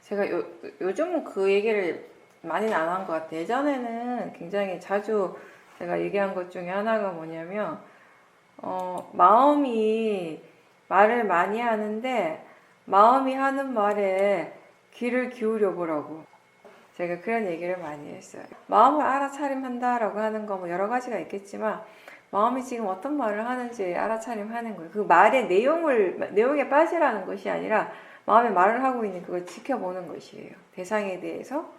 제가 요즘은 그 얘기를 많이는 안 한 것 같아요. 예전에는 굉장히 자주 제가 얘기한 것 중에 하나가 뭐냐면, 마음이 말을 많이 하는데, 마음이 하는 말에 귀를 기울여 보라고. 제가 그런 얘기를 많이 했어요. 마음을 알아차림한다라고 하는 거 뭐 여러 가지가 있겠지만, 마음이 지금 어떤 말을 하는지 알아차림하는 거예요. 그 말의 내용에 빠지라는 것이 아니라, 마음에 말을 하고 있는 그걸 지켜보는 것이에요. 대상에 대해서.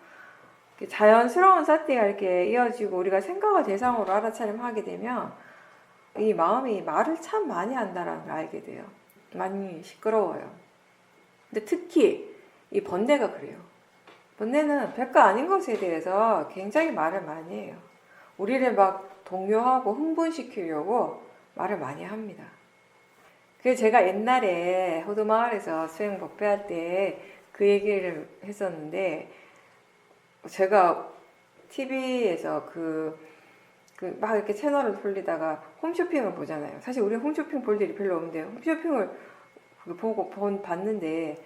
자연스러운 사태가 이렇게 이어지고 우리가 생각을 대상으로 알아차림하게 되면 이 마음이 말을 참 많이 한다는 걸 알게 돼요. 많이 시끄러워요. 근데 특히 이 번뇌가 그래요. 번뇌는 별거 아닌 것에 대해서 굉장히 말을 많이 해요. 우리를 막 동요하고 흥분시키려고 말을 많이 합니다. 그래서 제가 옛날에 호두마을에서 수행 법회할 때 그 얘기를 했었는데, 제가 TV에서 막 이렇게 채널을 돌리다가 홈쇼핑을 보잖아요. 사실 우리 홈쇼핑 볼 일이 별로 없는데, 홈쇼핑을 봤는데,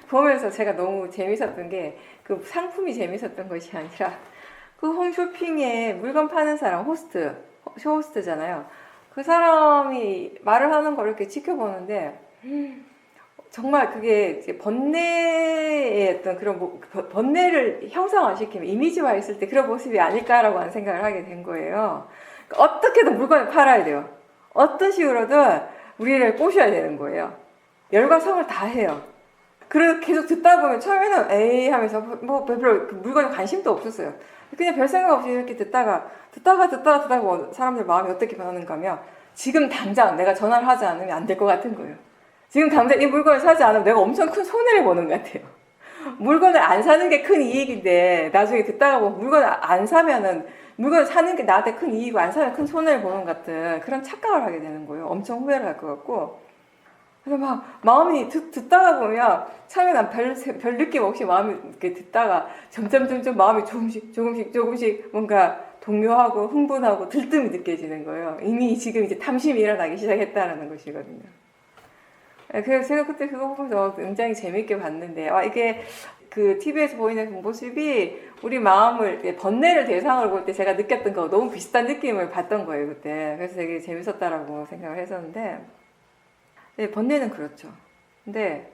보면서 제가 너무 재밌었던 게, 그 상품이 재밌었던 것이 아니라, 그 홈쇼핑에 물건 파는 사람, 쇼호스트잖아요. 그 사람이 말을 하는 걸 이렇게 지켜보는데, 정말 그게 이제 번뇌의 어떤 그런 번뇌를 형상화시키면 이미지화했을 때 그런 모습이 아닐까라고 하는 생각을 하게 된 거예요. 그러니까 어떻게든 물건을 팔아야 돼요. 어떤 식으로든 우리를 꼬셔야 되는 거예요. 열과 성을 다 해요. 그래서 계속 듣다 보면 처음에는 에이 하면서 뭐 별로 그 물건에 관심도 없었어요. 그냥 별 생각 없이 이렇게 듣다가 사람들 마음이 어떻게 변하는가 하면, 지금 당장 내가 전화를 하지 않으면 안 될 것 같은 거예요. 지금 당장 이 물건을 사지 않으면 내가 엄청 큰 손해를 보는 것 같아요. 물건을 안 사는 게 큰 이익인데, 나중에 듣다가 보면 물건을 안 사면은, 물건을 사는 게 나한테 큰 이익이고 안 사면 큰 손해를 보는 것 같은 그런 착각을 하게 되는 거예요. 엄청 후회를 할 것 같고. 그래서 막 마음이 듣다가 보면 처음에 난 별 느낌 없이 마음이 이렇게 듣다가 점점 마음이 조금씩 뭔가 동요하고 흥분하고 들뜸이 느껴지는 거예요. 이미 지금 이제 탐심이 일어나기 시작했다는 것이거든요. 그래서 제가 그때 그거 보면서 굉장히 재밌게 봤는데, 이게 그 TV에서 보이는 그 모습이 우리 마음을, 번뇌를 대상으로 볼 때 제가 느꼈던 거 너무 비슷한 느낌을 받던 거예요, 그때. 그래서 되게 재밌었다라고 생각을 했었는데, 네, 번뇌는 그렇죠. 근데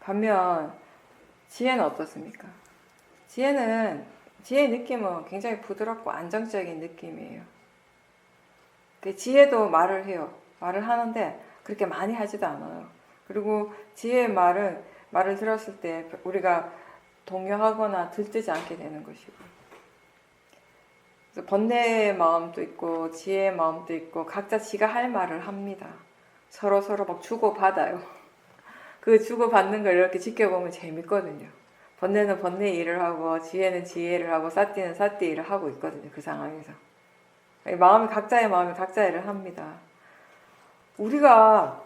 반면 지혜는 어떻습니까? 지혜의 느낌은 굉장히 부드럽고 안정적인 느낌이에요. 지혜도 말을 해요. 말을 하는데 그렇게 많이 하지도 않아요. 그리고 지혜의 말을 들었을 때 우리가 동요하거나 들뜨지 않게 되는 것이고. 그래서 번뇌의 마음도 있고 지혜의 마음도 있고 각자 지가 할 말을 합니다. 서로 막 주고받아요. 그 주고받는 걸 이렇게 지켜보면 재밌거든요. 번뇌는 번뇌 일을 하고 지혜는 지혜를 하고 사띠는 사띠 일을 하고 있거든요. 그 상황에서. 각자의 마음이 각자 일을 합니다. 우리가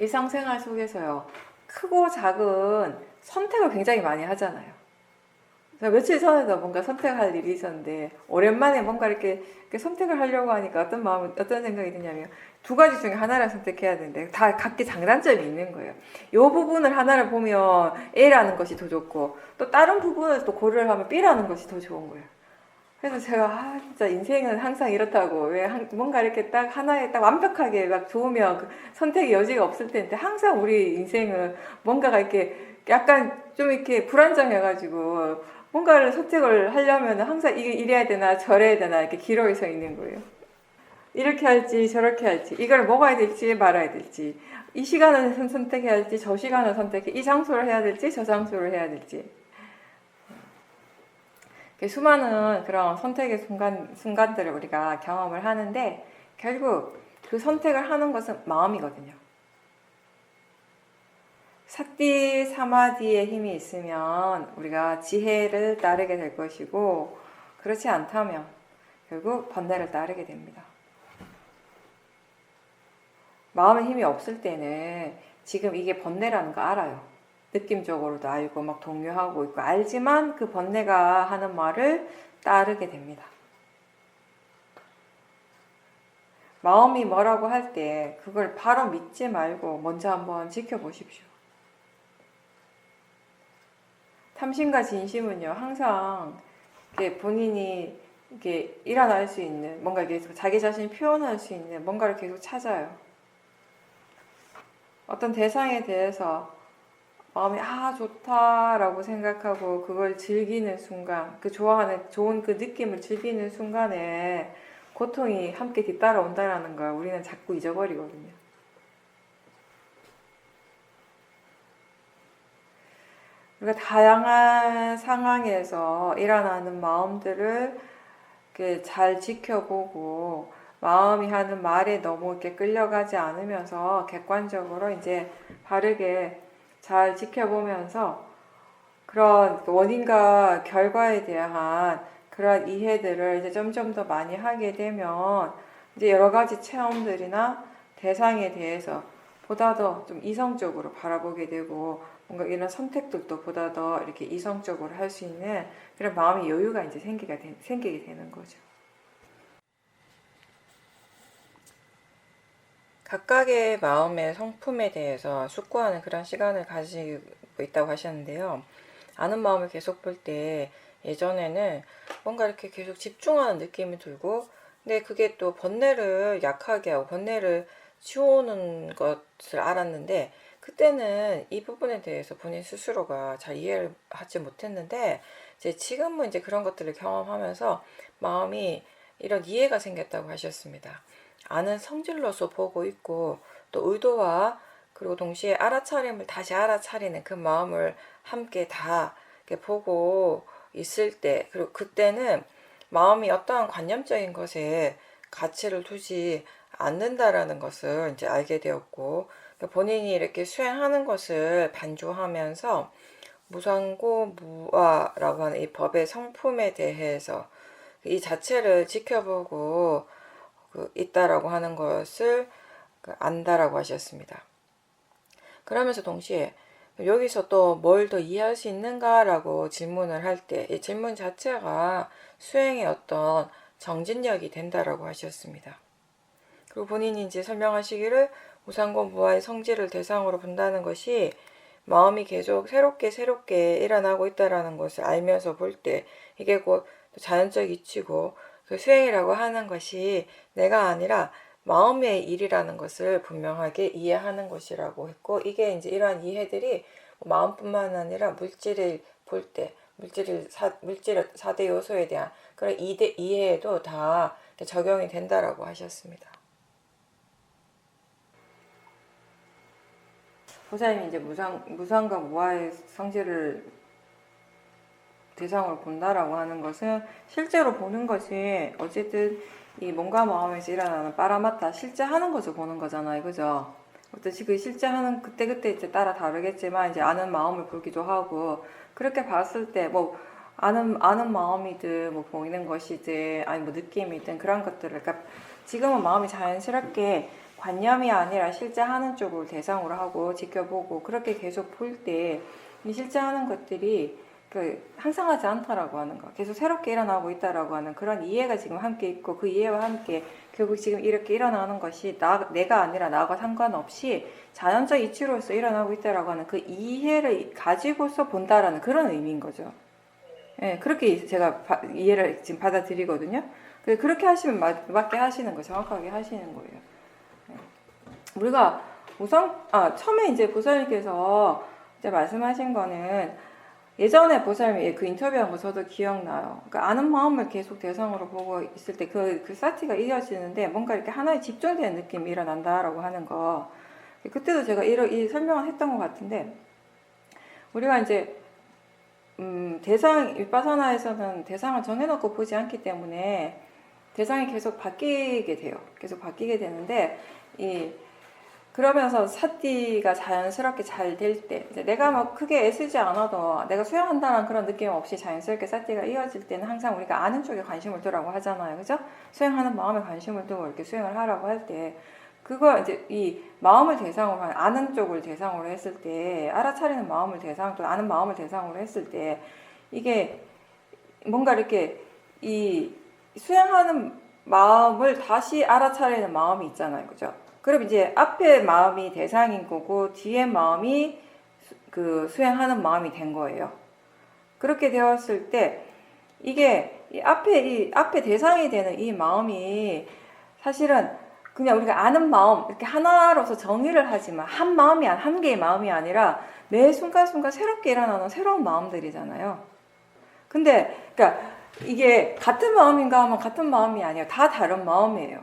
일상생활 속에서요, 크고 작은 선택을 굉장히 많이 하잖아요. 며칠 전에도 뭔가 선택할 일이 있었는데, 오랜만에 뭔가 이렇게 선택을 하려고 하니까 어떤 생각이 드냐면, 두 가지 중에 하나를 선택해야 되는데, 다 각기 장단점이 있는 거예요. 이 부분을 하나를 보면 A라는 것이 더 좋고, 또 다른 부분을 또 고려를 하면 B라는 것이 더 좋은 거예요. 그래서 제가, 진짜 인생은 항상 이렇다고, 왜 뭔가 이렇게 딱 하나에 딱 완벽하게 막 좋으면 선택의 여지가 없을 텐데, 항상 우리 인생은 뭔가가 이렇게 약간 좀 이렇게 불안정해가지고, 뭔가를 선택을 하려면 항상 이래야 되나 저래야 되나 이렇게 기로에 서 있는 거예요. 이렇게 할지 저렇게 할지, 이걸 먹어야 될지 말아야 될지, 이 시간을 선택해야 할지 저 시간을 이 장소를 해야 될지 저 장소를 해야 될지. 수많은 그런 선택의 순간들을 우리가 경험을 하는데, 결국 그 선택을 하는 것은 마음이거든요. 사띠 사마디의 힘이 있으면 우리가 지혜를 따르게 될 것이고, 그렇지 않다면 결국 번뇌를 따르게 됩니다. 마음의 힘이 없을 때는 지금 이게 번뇌라는 거 알아요. 느낌적으로도 알고 막 동요하고 있고 알지만 그 번뇌가 하는 말을 따르게 됩니다. 마음이 뭐라고 할 때 그걸 바로 믿지 말고 먼저 한번 지켜보십시오. 탐심과 진심은요, 항상 이렇게 본인이 이렇게 일어날 수 있는, 뭔가 계속 자기 자신이 표현할 수 있는 뭔가를 계속 찾아요. 어떤 대상에 대해서 마음이 좋다라고 생각하고 그걸 즐기는 순간, 그 좋아하는 좋은 그 느낌을 즐기는 순간에 고통이 함께 뒤따라온다라는 걸 우리는 자꾸 잊어버리거든요. 그러니까 다양한 상황에서 일어나는 마음들을 이렇게 잘 지켜보고 마음이 하는 말에 너무 이렇게 끌려가지 않으면서 객관적으로 이제 바르게 잘 지켜보면서 그런 원인과 결과에 대한 그런 이해들을 이제 점점 더 많이 하게 되면 이제 여러 가지 체험들이나 대상에 대해서 보다 더 좀 이성적으로 바라보게 되고 뭔가 이런 선택들도 보다 더 이렇게 이성적으로 할 수 있는 그런 마음의 여유가 이제 생기게 되는 거죠. 각각의 마음의 성품에 대해서 숙고하는 그런 시간을 가지고 있다고 하셨는데요. 아는 마음을 계속 볼 때 예전에는 뭔가 이렇게 계속 집중하는 느낌이 들고, 근데 그게 또 번뇌를 약하게 하고 번뇌를 치우는 것을 알았는데, 그때는 이 부분에 대해서 본인 스스로가 잘 이해를 하지 못했는데, 이제 지금은 이제 그런 것들을 경험하면서 마음이 이런 이해가 생겼다고 하셨습니다. 아는 성질로서 보고 있고, 또 의도와 그리고 동시에 알아차림을 다시 알아차리는 그 마음을 함께 다 이렇게 보고 있을 때, 그리고 그때는 마음이 어떠한 관념적인 것에 가치를 두지 않는다라는 것을 이제 알게 되었고, 본인이 이렇게 수행하는 것을 반조하면서 무상고무아라고 하는 이 법의 성품에 대해서 이 자체를 지켜보고 있다라고 하는 것을 안다라고 하셨습니다. 그러면서 동시에 여기서 또 뭘 더 이해할 수 있는가라고 질문을 할 때 이 질문 자체가 수행의 어떤 정진력이 된다라고 하셨습니다. 그리고 본인이 이제 설명하시기를 무상고 무아의 성질을 대상으로 본다는 것이 마음이 계속 새롭게 일어나고 있다라는 것을 알면서 볼 때 이게 곧 자연적 이치고, 그 수행이라고 하는 것이 내가 아니라 마음의 일이라는 것을 분명하게 이해하는 것이라고 했고, 이게 이제 이러한 이해들이 마음뿐만 아니라 물질을 볼 때 물질 4대 요소에 대한 그런 이해에도 다 적용이 된다라고 하셨습니다. 보살님이 이제 무상과 무아의 성질을 대상으로 본다라고 하는 것은 실제로 보는 것이 어쨌든 이 몸과 마음에서 일어나는 빠라마타 실제 하는 것을 보는 거잖아요, 그죠? 어떻지 그 실제 하는 그때 이제 따라 다르겠지만 이제 아는 마음을 보기도 하고, 그렇게 봤을 때 뭐 아는 마음이든 뭐 보이는 것이든 아니 뭐 느낌이든 그런 것들을, 그러니까 지금은 마음이 자연스럽게 관념이 아니라 실제 하는 쪽을 대상으로 하고 지켜보고 그렇게 계속 볼 때 이 실제 하는 것들이 항상하지 않다라고 하는 거, 계속 새롭게 일어나고 있다라고 하는 그런 이해가 지금 함께 있고, 그 이해와 함께 결국 지금 이렇게 일어나는 것이 내가 아니라 나와 상관없이 자연적 이치로서 일어나고 있다라고 하는 그 이해를 가지고서 본다라는 그런 의미인 거죠. 예, 그렇게 제가 이해를 지금 받아들이거든요. 그렇게 하시면 맞게 하시는 거, 정확하게 하시는 거예요. 예. 우리가 처음에 이제 보살님께서 이제 말씀하신 거는 예전에 보살님이 그 인터뷰한 거 저도 기억나요. 그러니까 아는 마음을 계속 대상으로 보고 있을 때 그 사티가 이어지는데 뭔가 이렇게 하나에 집중되는 느낌이 일어난다라고 하는 거. 그때도 제가 이 설명을 했던 것 같은데, 우리가 이제 윗바사나에서는 대상을 정해놓고 보지 않기 때문에 대상이 계속 바뀌게 돼요. 계속 바뀌게 되는데 그러면서 사띠가 자연스럽게 잘 될 때, 이제 내가 막 크게 애쓰지 않아도 내가 수행한다는 그런 느낌 없이 자연스럽게 사띠가 이어질 때는 항상 우리가 아는 쪽에 관심을 두라고 하잖아요. 그죠? 수행하는 마음에 관심을 두고 이렇게 수행을 하라고 할 때, 그거 이제 이 마음을 대상으로 아는 쪽을 대상으로 했을 때, 알아차리는 마음을 대상으로, 아는 마음을 대상으로 했을 때, 이게 뭔가 이렇게 이 수행하는 마음을 다시 알아차리는 마음이 있잖아요. 그죠? 그럼 이제 앞에 마음이 대상인 거고 뒤에 마음이 그 수행하는 마음이 된 거예요. 그렇게 되었을 때 이게 이 앞에 대상이 되는 이 마음이 사실은 그냥 우리가 아는 마음 이렇게 하나로서 정의를 하지만 한 개의 마음이 아니라 매 순간순간 새롭게 일어나는 새로운 마음들이잖아요. 근데 그러니까 이게 같은 마음인가 하면 같은 마음이 아니에요. 다 다른 마음이에요.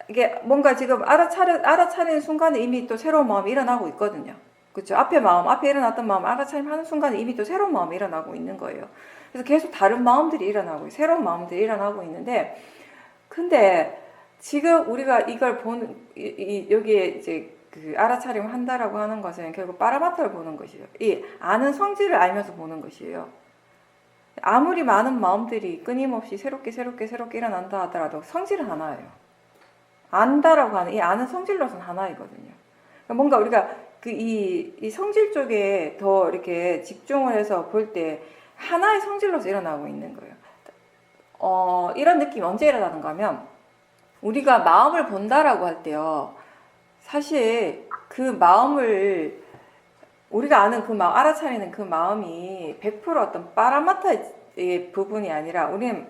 이게 뭔가 지금 알아차리는 순간에 이미 또 새로운 마음이 일어나고 있거든요. 그렇죠? 앞에 일어났던 마음 알아차림하는 순간에 이미 또 새로운 마음이 일어나고 있는 거예요. 그래서 계속 다른 마음들이 일어나고 새로운 마음들이 일어나고 있는데, 근데 지금 우리가 이걸 여기에 이제 그 알아차림 한다라고 하는 것은 결국 빠라마타를 보는 것이에요. 이 아는 성질을 알면서 보는 것이에요. 아무리 많은 마음들이 끊임없이 새롭게 일어난다 하더라도 성질은 하나예요. 안다라고 하는 이 아는 성질로서는 하나이거든요. 그러니까 뭔가 우리가 이 성질 쪽에 더 이렇게 집중을 해서 볼 때 하나의 성질로서 일어나고 있는 거예요. 이런 느낌이 언제 일어나는가 하면 우리가 마음을 본다라고 할 때요. 사실 그 마음을 우리가 아는 그 마음, 알아차리는 그 마음이 100% 어떤 빠라마타의 부분이 아니라 우리는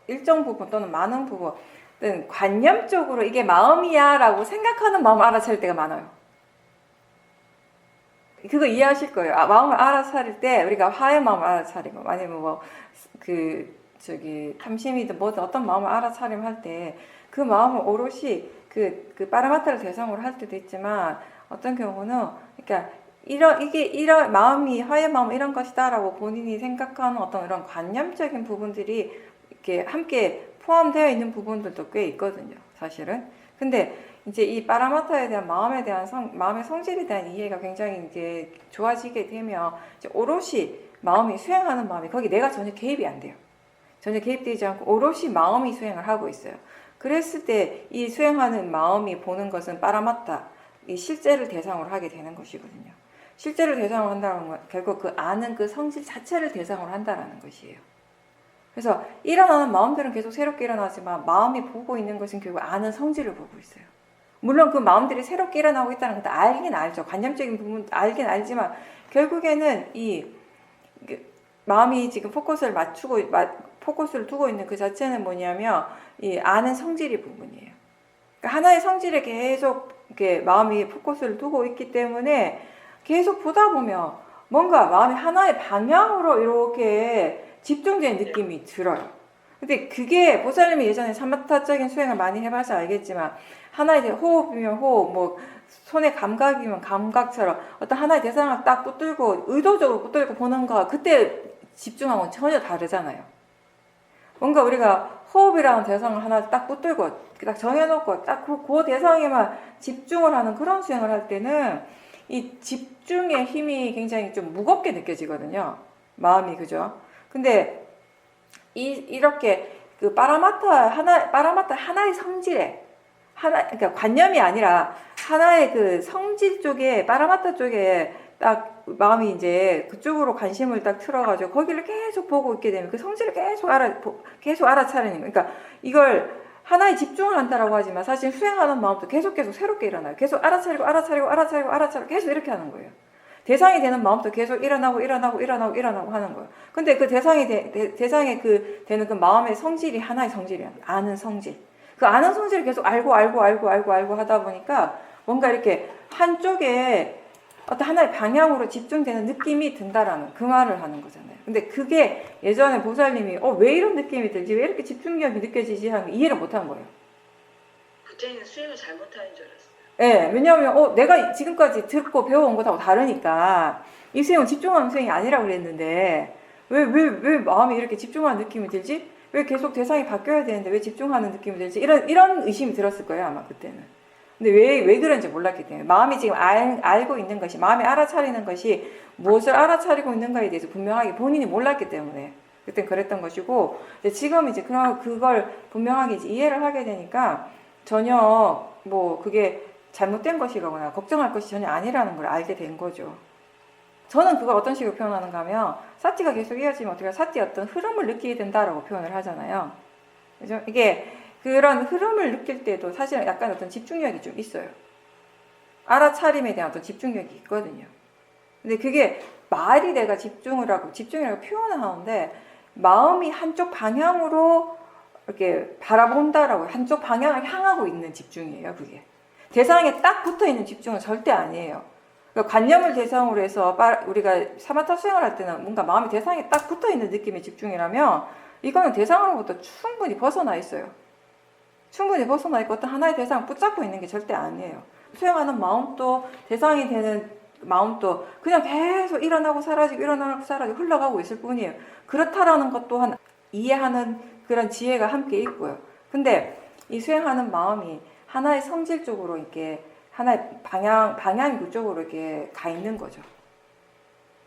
일정 부분 또는 많은 부분 관념적으로 이게 마음이야 라고 생각하는 마음을 알아차릴 때가 많아요. 그거 이해하실 거예요. 마음을 알아차릴 때 우리가 화의 마음을 알아차리고 아니면 탐심이든 뭐든 어떤 마음을 알아차림 할 때 그 마음을 오롯이 그 빠라마타를 대상으로 할 때도 있지만 어떤 경우는 그러니까 이런 마음이 화의 마음 이런 것이다라고 본인이 생각하는 어떤 이런 관념적인 부분들이 이렇게 함께 포함되어 있는 부분들도 꽤 있거든요, 사실은. 근데 이제 이 빠라마타에 대한 마음의 성질에 대한 이해가 굉장히 이제 좋아지게 되면 이제 오롯이 마음이 수행하는 마음이 거기 내가 전혀 개입이 안 돼요. 전혀 개입되지 않고 오롯이 마음이 수행을 하고 있어요. 그랬을 때 이 수행하는 마음이 보는 것은 빠라마타, 이 실제를 대상으로 하게 되는 것이거든요. 실제를 대상으로 한다는 건 결국 그 아는 그 성질 자체를 대상으로 한다는 것이에요. 그래서 일어나는 마음들은 계속 새롭게 일어나지만 마음이 보고 있는 것은 결국 아는 성질을 보고 있어요. 물론 그 마음들이 새롭게 일어나고 있다는 것도 알긴 알죠. 관념적인 부분 알긴 알지만 결국에는 이 마음이 지금 포커스를 두고 있는 그 자체는 뭐냐면 이 아는 성질이 부분이에요. 그러니까 하나의 성질에 계속 이렇게 마음이 포커스를 두고 있기 때문에 계속 보다 보면 뭔가 마음이 하나의 방향으로 이렇게 집중된 느낌이 들어요. 근데 그게 보살님이 예전에 사마타적인 수행을 많이 해봐서 알겠지만 하나의 호흡이면 호흡, 뭐 손의 감각이면 감각처럼 어떤 하나의 대상을 딱 붙들고 의도적으로 붙들고 보는 거 그때 집중하고는 전혀 다르잖아요. 뭔가 우리가 호흡이라는 대상을 하나 딱 붙들고 딱 정해놓고 딱 그 대상에만 집중을 하는 그런 수행을 할 때는 이 집중의 힘이 굉장히 좀 무겁게 느껴지거든요. 마음이, 그죠? 근데 이렇게 그 빠라마타 하나의 성질에 그러니까 관념이 아니라 하나의 그 성질 쪽에 빠라마타 쪽에 딱 마음이 이제 그쪽으로 관심을 딱 틀어가지고 거기를 계속 보고 있게 되면 그 성질을 계속 알아차리는 거예요. 그러니까 이걸 하나에 집중을 한다라고 하지만 사실 수행하는 마음도 계속 새롭게 일어나요. 계속 알아차리고 계속 이렇게 하는 거예요. 대상이 되는 마음도 계속 일어나고 하는 거예요. 근데 그 대상이 되는 그 마음의 성질이 하나의 성질이야. 아는 성질. 그 아는 성질을 계속 알고 하다 보니까 뭔가 이렇게 한쪽에 어떤 하나의 방향으로 집중되는 느낌이 든다라는 그 말을 하는 거잖아요. 근데 그게 예전에 보살님이 왜 이런 느낌이 들지? 왜 이렇게 집중력이 느껴지지? 하는 이해를 못한 거예요. 그때는 수행을 잘못하는 줄 알았어요. 네, 왜냐하면 내가 지금까지 듣고 배워온 것하고 다르니까 이 수행은 집중하는 수행이 아니라고 그랬는데 왜 마음이 이렇게 집중하는 느낌이 들지? 왜 계속 대상이 바뀌어야 되는데 왜 집중하는 느낌이 들지? 이런 의심이 들었을 거예요, 아마 그때는. 근데 왜 그런지 몰랐기 때문에 마음이 지금 알고 있는 것이 마음이 알아차리는 것이 무엇을 알아차리고 있는가에 대해서 분명하게 본인이 몰랐기 때문에 그때 그랬던 것이고 지금 이제 그걸 분명하게 이제 이해를 하게 되니까 전혀 뭐 그게 잘못된 것이거나 걱정할 것이 전혀 아니라는 걸 알게 된 거죠. 저는 그걸 어떤 식으로 표현하는가 하면 사티가 계속 이어지면 어떻게 사티의 어떤 흐름을 느끼게 된다라고 표현을 하잖아요. 그죠? 이게 그런 흐름을 느낄 때도 사실은 약간 어떤 집중력이 좀 있어요. 알아차림에 대한 어떤 집중력이 있거든요. 근데 그게 말이 내가 집중이라고 표현을 하는데 마음이 한쪽 방향으로 이렇게 바라본다라고 한쪽 방향을 향하고 있는 집중이에요. 그게 대상에 딱 붙어 있는 집중은 절대 아니에요. 그러니까 관념을 대상으로 해서 우리가 사마타 수행을 할 때는 뭔가 마음이 대상에 딱 붙어 있는 느낌의 집중이라면 이거는 대상으로부터 충분히 벗어나 있어요. 충분히 벗어나 있고 어떤 하나의 대상을 붙잡고 있는 게 절대 아니에요. 수행하는 마음도 대상이 되는 마음도 그냥 계속 일어나고 사라지고 일어나고 사라지고 흘러가고 있을 뿐이에요. 그렇다라는 것 또한 이해하는 그런 지혜가 함께 있고요. 근데 이 수행하는 마음이 하나의 성질 쪽으로 이렇게 하나의 방향 그쪽으로 이렇게 가 있는 거죠.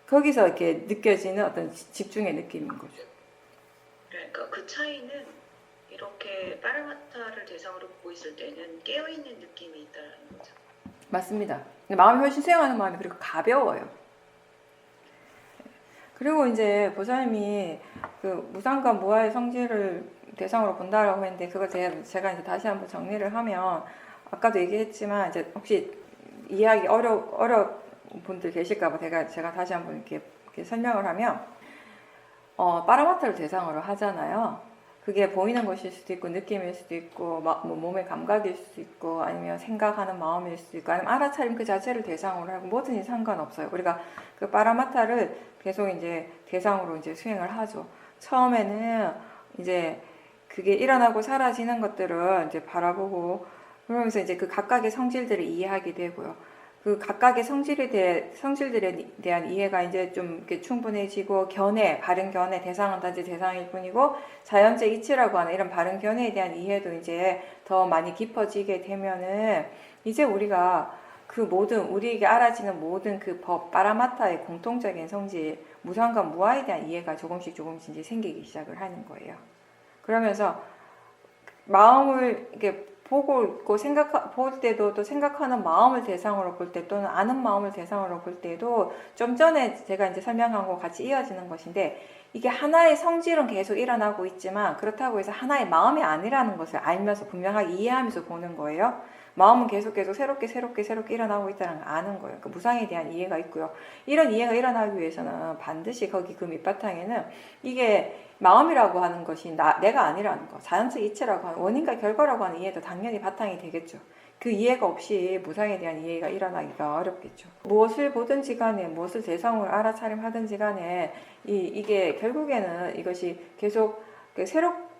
거기서 이렇게 느껴지는 어떤 집중의 느낌인 거죠. 그러니까 그 차이는 이렇게 파라마타를 대상으로 보고 있을 때는 깨어있는 느낌이 있다는 거죠. 맞습니다. 근데 마음이 훨씬 수행하는 마음이 그리고 가벼워요. 그리고 이제 보살님이 그 무상과 무아의 성질을 대상으로 본다라고 했는데 그걸 제가 이제 다시 한번 정리를 하면 아까도 얘기했지만 이제 혹시 이해하기 어려운 분들 계실까봐 제가 다시 한번 이렇게 설명을 하면 파라마타를 대상으로 하잖아요. 그게 보이는 것일 수도 있고 느낌일 수도 있고 몸의 감각일 수도 있고 아니면 생각하는 마음일 수도 있고 아니면 알아차림 그 자체를 대상으로 하고 뭐든지 상관없어요. 우리가 그 파라마타를 계속 이제 대상으로 이제 수행을 하죠. 처음에는 이제 그게 일어나고 사라지는 것들을 이제 바라보고 그러면서 이제 그 각각의 성질들을 이해하게 되고요. 그 각각의 성질들에 대한 이해가 이제 좀 이렇게 충분해지고 바른 견해, 대상은 단지 대상일 뿐이고 자연적 이치라고 하는 이런 바른 견해에 대한 이해도 이제 더 많이 깊어지게 되면은 이제 우리가 그 우리에게 알아지는 모든 그 법, 파라마타의 공통적인 성질, 무상과 무아에 대한 이해가 조금씩 이제 생기기 시작을 하는 거예요. 그러면서 마음을 이렇게 보고 있고 볼 때도 또 생각하는 마음을 대상으로 볼 때 또는 아는 마음을 대상으로 볼 때도 좀 전에 제가 이제 설명한 거 같이 이어지는 것인데 이게 하나의 성질은 계속 일어나고 있지만 그렇다고 해서 하나의 마음이 아니라는 것을 알면서 분명하게 이해하면서 보는 거예요. 마음은 계속 새롭게 일어나고 있다는 걸 아는 거예요. 그 무상에 대한 이해가 있고요. 이런 이해가 일어나기 위해서는 반드시 거기 그 밑바탕에는 이게 마음이라고 하는 것이 내가 아니라는 거, 자연적 이치라고 하는 원인과 결과라고 하는 이해도 당연히 바탕이 되겠죠. 그 이해가 없이 무상에 대한 이해가 일어나기가 어렵겠죠. 무엇을 보든지 간에 무엇을 대상으로 알아차림하든지 간에 이게 결국에는 이것이 계속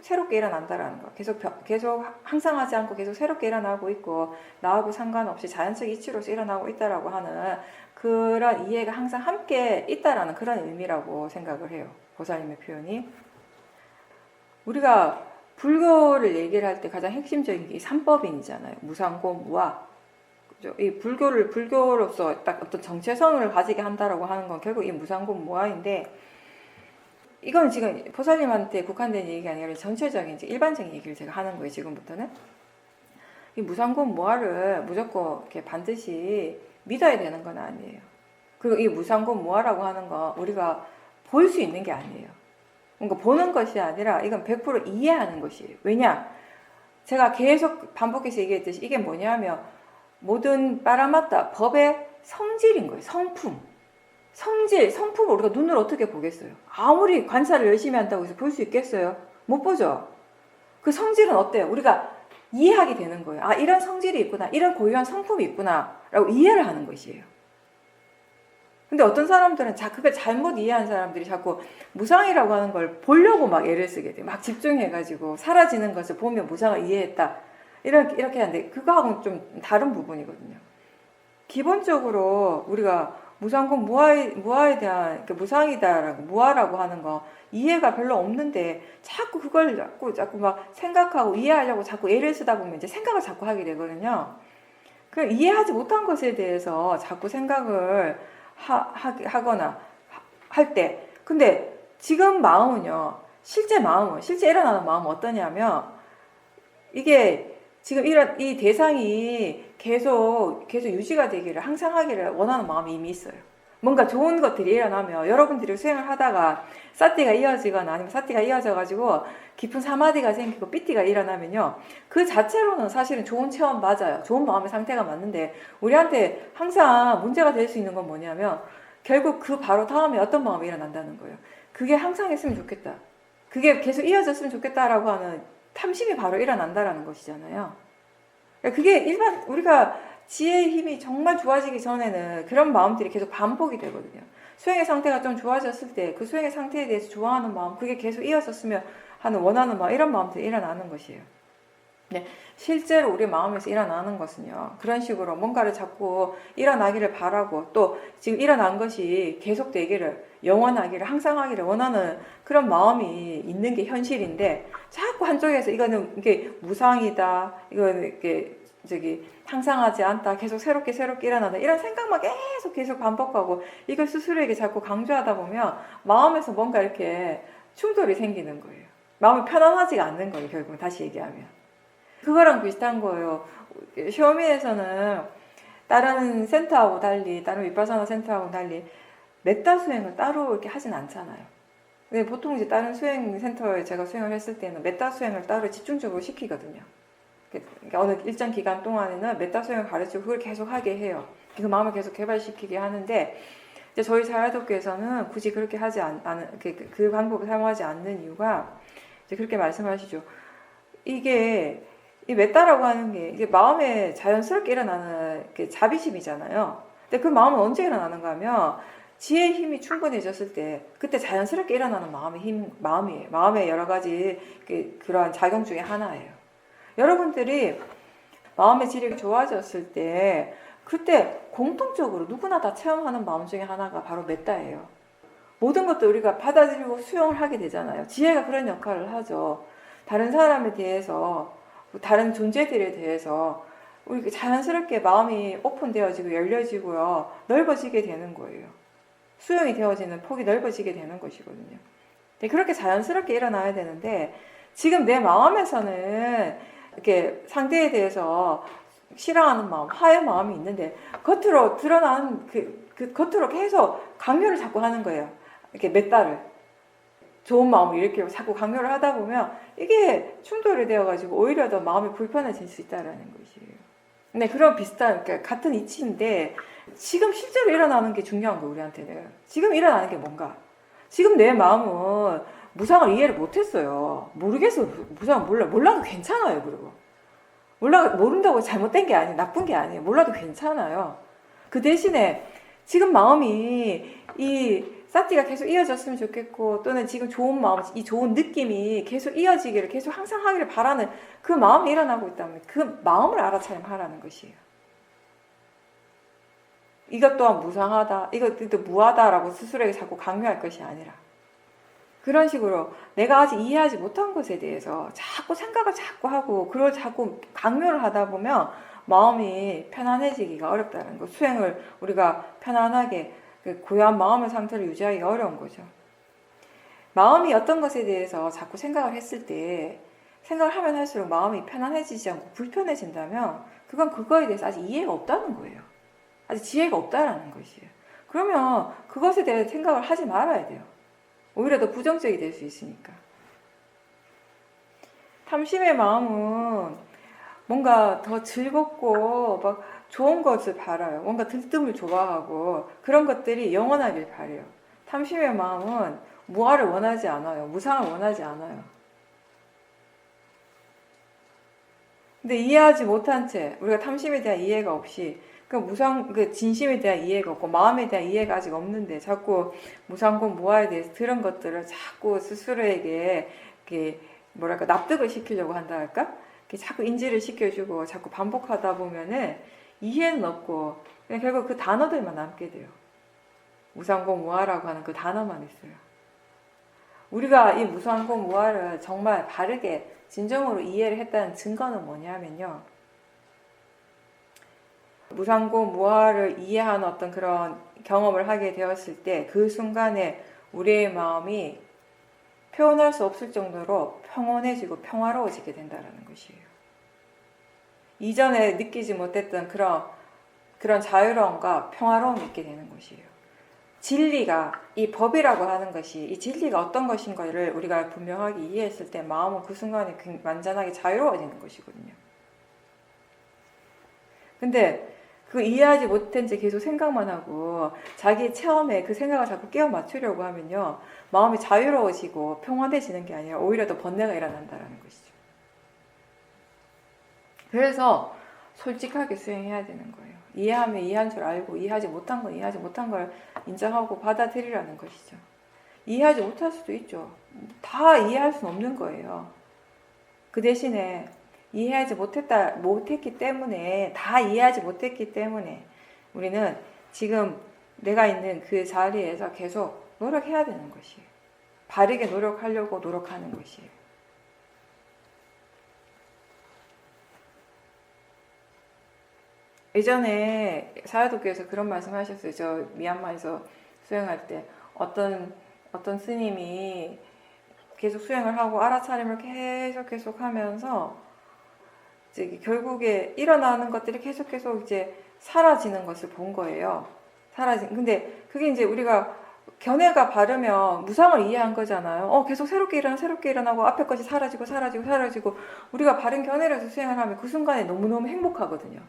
새롭게 일어난다라는 거. 계속 항상 하지 않고 계속 새롭게 일어나고 있고 나하고 상관없이 자연적 이치로서 일어나고 있다라고 하는 그런 이해가 항상 함께 있다라는 그런 의미라고 생각을 해요. 보살님의 표현이. 우리가 불교를 얘기를 할 때 가장 핵심적인 게 삼법인이잖아요. 무상고 무아. 그죠? 이 불교로서 딱 어떤 정체성을 가지게 한다라고 하는 건 결국 이 무상고 무아인데 이건 지금 보살님한테 국한된 얘기가 아니라 전체적인 이제 일반적인 얘기를 제가 하는 거예요. 지금부터는 이 무상고 무아를 무조건 이렇게 반드시 믿어야 되는 건 아니에요. 그리고 이 무상고 무아라고 하는 거 우리가 볼 수 있는 게 아니에요. 그러니까 보는 것이 아니라 이건 100% 이해하는 것이에요. 왜냐? 제가 계속 반복해서 얘기했듯이 이게 뭐냐면 모든 파라마타 법의 성질인 거예요. 성품을 우리가 눈으로 어떻게 보겠어요? 아무리 관찰을 열심히 한다고 해서 볼 수 있겠어요? 못 보죠. 그 성질은 어때요? 우리가 이해하게 되는 거예요. 아, 이런 성질이 있구나. 이런 고유한 성품이 있구나. 라고 이해를 하는 것이에요. 근데 어떤 사람들은 그걸 잘못 이해한 사람들이 자꾸 무상이라고 하는 걸 보려고 막 애를 쓰게 돼요. 막 집중해가지고 사라지는 것을 보면 무상을 이해했다. 이렇게 하는데 그거하고는 좀 다른 부분이거든요. 기본적으로 우리가 무상공 무아에 대한 무상이다라고 무아라고 하는 거 이해가 별로 없는데 자꾸 그걸 자꾸 막 생각하고 이해하려고 자꾸 애를 쓰다 보면 이제 생각을 자꾸 하게 되거든요. 그 이해하지 못한 것에 대해서 자꾸 생각을 하거나 할 때, 근데 지금 마음은요, 실제 일어나는 마음은 어떠냐면, 이게 지금 이 대상이 계속 유지가 되기를, 항상 하기를 원하는 마음이 이미 있어요. 뭔가 좋은 것들이 일어나면 여러분들이 수행을 하다가 사티가 이어지거나 아니면 사티가 이어져가지고 깊은 사마디가 생기고 삐띠가 일어나면요. 그 자체로는 사실은 좋은 체험 맞아요. 좋은 마음의 상태가 맞는데 우리한테 항상 문제가 될 수 있는 건 뭐냐면 결국 그 바로 다음에 어떤 마음이 일어난다는 거예요. 그게 항상 했으면 좋겠다. 그게 계속 이어졌으면 좋겠다라고 하는 탐심이 바로 일어난다라는 것이잖아요. 그게 일반 우리가 지혜의 힘이 정말 좋아지기 전에는 그런 마음들이 계속 반복이 되거든요. 수행의 상태가 좀 좋아졌을 때 그 수행의 상태에 대해서 좋아하는 마음, 그게 계속 이어졌으면 하는 원하는 마음, 이런 마음들이 일어나는 것이에요. 네, 실제로 우리 마음에서 일어나는 것은요, 그런 식으로 뭔가를 자꾸 일어나기를 바라고 또 지금 일어난 것이 계속되기를, 영원하기를, 항상 하기를 원하는 그런 마음이 있는 게 현실인데, 자꾸 한쪽에서 이거는 이게 무상이다, 이거는 이게 항상하지 않다, 계속 새롭게 일어난다, 이런 생각만 계속 반복하고 이걸 스스로에게 자꾸 강조하다 보면 마음에서 뭔가 이렇게 충돌이 생기는 거예요. 마음이 편안하지가 않는 거예요. 결국 다시 얘기하면 그거랑 비슷한 거예요. 쇼미에서는 다른 센터하고 달리, 다른 위파사나 센터하고 달리 메타 수행을 따로 이렇게 하진 않잖아요. 근데 보통 이제 다른 수행 센터에 제가 수행을 했을 때는 메타 수행을 따로 집중적으로 시키거든요. 그러니까 어느 일정 기간 동안에는 메타 수행을 가르치고 그걸 계속 하게 해요. 그 마음을 계속 개발시키게 하는데, 이제 저희 자야도께서는 굳이 그렇게 하지 않는, 그 방법을 사용하지 않는 이유가, 이제 그렇게 말씀하시죠. 이게 이 메타라고 하는 게 이게 마음에 자연스럽게 일어나는 자비심이잖아요. 근데 그 마음은 언제 일어나는가 하면 지혜의 힘이 충분해졌을 때, 그때 자연스럽게 일어나는 마음이에요. 마음의 여러 가지 그러한 작용 중에 하나예요. 여러분들이 마음의 질이 좋아졌을 때, 그때 공통적으로 누구나 다 체험하는 마음 중에 하나가 바로 메타예요. 모든 것도 우리가 받아들이고 수용을 하게 되잖아요. 지혜가 그런 역할을 하죠. 다른 사람에 대해서, 다른 존재들에 대해서 우리 자연스럽게 마음이 오픈되어지고 열려지고요, 넓어지게 되는 거예요. 수용이 되어지는 폭이 넓어지게 되는 것이거든요. 그렇게 자연스럽게 일어나야 되는데, 지금 내 마음에서는 이렇게 상대에 대해서 싫어하는 마음, 화의 마음이 있는데 겉으로 드러나는 겉으로 계속 강요를 자꾸 하는 거예요. 이렇게 메타를 좋은 마음을 일으키려고 자꾸 강요를 하다 보면 이게 충돌이 되어가지고 오히려 더 마음이 불편해질 수 있다라는 것이에요. 근데 그런 비슷한, 그러니까 같은 이치인데, 지금 실제로 일어나는 게 중요한 거예요, 우리한테는. 지금 일어나는 게 뭔가. 지금 내 마음은 무상을 이해를 못했어요. 모르겠어요. 무상 몰라도 괜찮아요. 그리고 모른다고 잘못된 게 아니에요. 나쁜 게 아니에요. 몰라도 괜찮아요. 그 대신에 지금 마음이 이 사티가 계속 이어졌으면 좋겠고, 또는 지금 좋은 마음, 이 좋은 느낌이 계속 이어지기를, 계속 항상 하기를 바라는 그 마음이 일어나고 있다면 그 마음을 알아차림하라는 것이에요. 이것 또한 무상하다, 이것도 무하다라고 스스로에게 자꾸 강요할 것이 아니라, 그런 식으로 내가 아직 이해하지 못한 것에 대해서 자꾸 생각을 자꾸 하고 그걸 자꾸 강요를 하다 보면 마음이 편안해지기가 어렵다는 거. 수행을 우리가 편안하게 고요한 마음의 상태를 유지하기가 어려운 거죠. 마음이 어떤 것에 대해서 자꾸 생각을 했을 때, 생각을 하면 할수록 마음이 편안해지지 않고 불편해진다면 그건 그거에 대해서 아직 이해가 없다는 거예요. 아직 지혜가 없다라는 것이에요. 그러면 그것에 대해 생각을 하지 말아야 돼요. 오히려 더 부정적이 될 수 있으니까. 탐심의 마음은 뭔가 더 즐겁고 막 좋은 것을 바라요. 뭔가 들뜸을 좋아하고 그런 것들이 영원하길 바래요. 탐심의 마음은 무아를 원하지 않아요. 무상을 원하지 않아요. 근데 이해하지 못한 채, 우리가 탐심에 대한 이해가 없이, 그 진심에 대한 이해가 없고 마음에 대한 이해가 아직 없는데 자꾸 무상공 무아에 대해서 들은 것들을 자꾸 스스로에게 이렇게 뭐랄까 납득을 시키려고 한다 할까? 이렇게 자꾸 인지를 시켜주고 자꾸 반복하다 보면은 이해는 없고 그냥 결국 그 단어들만 남게 돼요. 무상공 무아라고 하는 그 단어만 있어요. 우리가 이 무상공 무아를 정말 바르게 진정으로 이해를 했다는 증거는 뭐냐면요, 무상공 무아를 이해하는 어떤 그런 경험을 하게 되었을 때 그 순간에 우리의 마음이 표현할 수 없을 정도로 평온해지고 평화로워지게 된다는 것이에요. 이전에 느끼지 못했던 그런 자유로움과 평화로움이 있게 되는 것이에요. 진리가, 이 법이라고 하는 것이, 이 진리가 어떤 것인가를 우리가 분명하게 이해했을 때 마음은 그 순간에 완전하게 자유로워지는 것이거든요. 근데 그 이해하지 못한 채 계속 생각만 하고 자기 체험에 그 생각을 자꾸 끼워 맞추려고 하면요. 마음이 자유로워지고 평화돼지는 게 아니라 오히려 더 번뇌가 일어난다는 것이죠. 그래서 솔직하게 수행해야 되는 거예요. 이해하면 이해한 줄 알고 이해하지 못한 건 이해하지 못한 걸 인정하고 받아들이라는 것이죠. 이해하지 못할 수도 있죠. 다 이해할 수는 없는 거예요. 그 대신에 이해하지 못했기 때문에, 다 이해하지 못했기 때문에 우리는 지금 내가 있는 그 자리에서 계속 노력해야 되는 것이에요. 바르게 노력하려고 노력하는 것이에요. 예전에 사회도교에서 그런 말씀 하셨어요. 저 미얀마에서 수행할 때 어떤 스님이 계속 수행을 하고 알아차림을 계속 하면서 이제 결국에 일어나는 것들이 계속 이제 사라지는 것을 본 거예요. 근데 그게 이제 우리가 견해가 바르면 무상을 이해한 거잖아요. 계속 새롭게 일어나고 앞에 것이 사라지고 우리가 바른 견해로서 수행을 하면 그 순간에 너무너무 행복하거든요.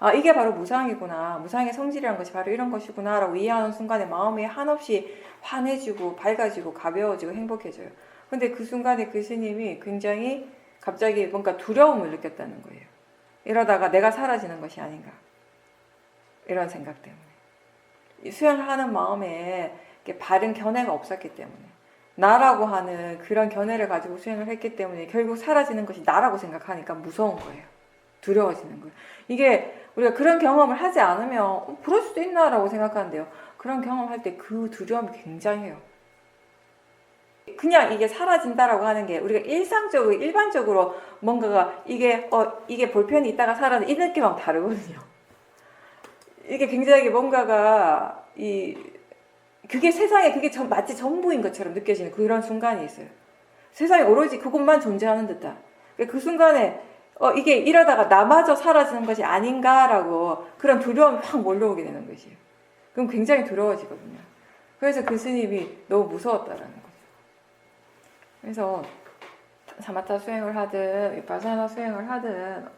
아, 이게 바로 무상이구나. 무상의 성질이란 것이 바로 이런 것이구나 라고 이해하는 순간에 마음이 한없이 환해지고 밝아지고 가벼워지고 행복해져요. 근데 그 순간에 그 스님이 굉장히 갑자기 뭔가 두려움을 느꼈다는 거예요. 이러다가 내가 사라지는 것이 아닌가. 이런 생각 때문에. 수행을 하는 마음에 바른 견해가 없었기 때문에. 나라고 하는 그런 견해를 가지고 수행을 했기 때문에 결국 사라지는 것이 나라고 생각하니까 무서운 거예요. 두려워지는 거예요. 이게 우리가 그런 경험을 하지 않으면 그럴 수도 있나라고 생각하는데요. 그런 경험할 때 그 두려움이 굉장해요. 그냥 이게 사라진다라고 하는 게 우리가 일반적으로 뭔가가 이게 볼펜이 있다가 사라져 이 느낌하고 다르거든요. 이게 굉장히 뭔가가 그게 세상에 마치 전부인 것처럼 느껴지는 그런 순간이 있어요. 세상에 오로지 그것만 존재하는 듯한. 그 순간에 이게 이러다가 나마저 사라지는 것이 아닌가라고 그런 두려움이 확 몰려오게 되는 것이에요. 그럼 굉장히 두려워지거든요. 그래서 그 스님이 너무 무서웠다라는 거죠. 그래서 사마타 수행을 하든 위파사나 수행을 하든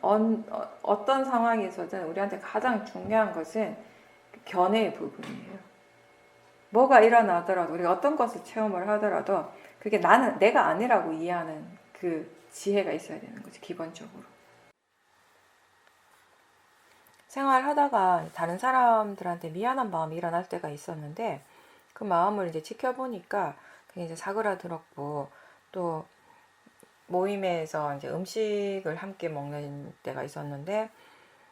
어떤 상황에서든 우리한테 가장 중요한 것은 견해의 부분이에요. 뭐가 일어나더라도 우리가 어떤 것을 체험을 하더라도 그게 내가 아니라고 이해하는 그 지혜가 있어야 되는 거죠. 기본적으로. 생활하다가 다른 사람들한테 미안한 마음이 일어날 때가 있었는데 그 마음을 이제 지켜보니까 그게 이제 사그라들었고 또 모임에서 이제 음식을 함께 먹는 때가 있었는데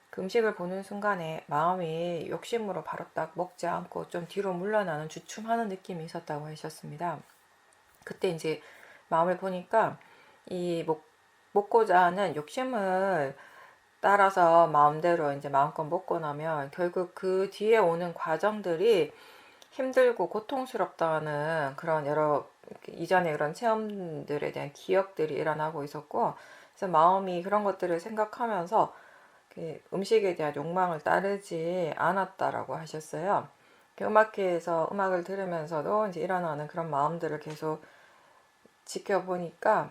그 음식을 보는 순간에 마음이 욕심으로 바로 딱 먹지 않고 좀 뒤로 물러나는 주춤하는 느낌이 있었다고 하셨습니다. 그때 이제 마음을 보니까 이 먹고자 하는 욕심을 따라서 마음대로 이제 마음껏 먹고 나면 결국 그 뒤에 오는 과정들이 힘들고 고통스럽다는 그런 이전에 그런 체험들에 대한 기억들이 일어나고 있었고, 그래서 마음이 그런 것들을 생각하면서 음식에 대한 욕망을 따르지 않았다라고 하셨어요. 음악회에서 음악을 들으면서도 이제 일어나는 그런 마음들을 계속 지켜보니까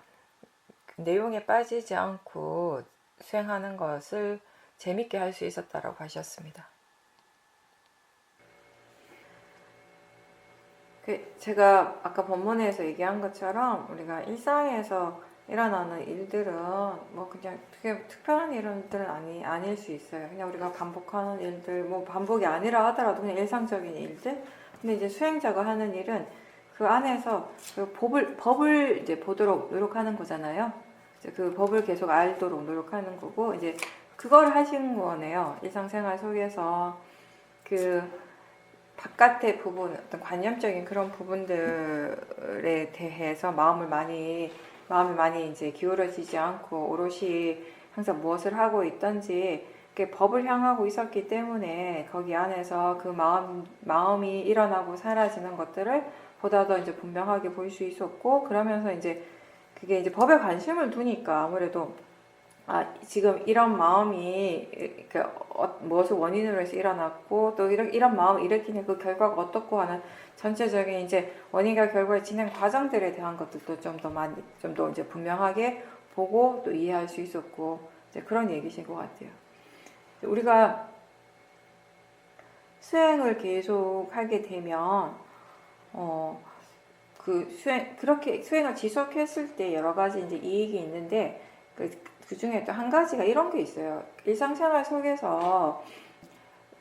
그 내용에 빠지지 않고 수행하는 것을 재밌게 할 수 있었다라고 하셨습니다. 제가 아까 본문에서 얘기한 것처럼 우리가 일상에서 일어나는 일들은 뭐 그냥 되게 특별한 일들은 아닐 수 있어요. 그냥 우리가 반복하는 일들, 뭐 반복이 아니라 하더라도 그냥 일상적인 일들. 근데 이제 수행자가 하는 일은 그 안에서 그 법을 이제 보도록 노력하는 거잖아요. 이제 그 법을 계속 알도록 노력하는 거고, 이제 그걸 하시는 거네요. 일상생활 속에서 그 바깥의 부분, 어떤 관념적인 그런 부분들에 대해서 마음이 많이 이제 기울어지지 않고 오롯이 항상 무엇을 하고 있던지 법을 향하고 있었기 때문에 거기 안에서 그 마음이 일어나고 사라지는 것들을 보다 더 이제 분명하게 볼 수 있었고, 그러면서 이제 그게 이제 법에 관심을 두니까 아무래도 지금 이런 마음이 무엇을 원인으로 해서 일어났고 또 이런 마음을 일으키는 그 결과가 어떻고 하는 전체적인 이제 원인과 결과의 진행 과정들에 대한 것들도 좀 더 이제 분명하게 보고 또 이해할 수 있었고 이제 그런 얘기신 것 같아요. 우리가 수행을 계속 하게 되면 그렇게 수행을 지속했을 때 여러 가지 이제 이익이 있는데 그 중에 또 한 가지가 이런 게 있어요. 일상생활 속에서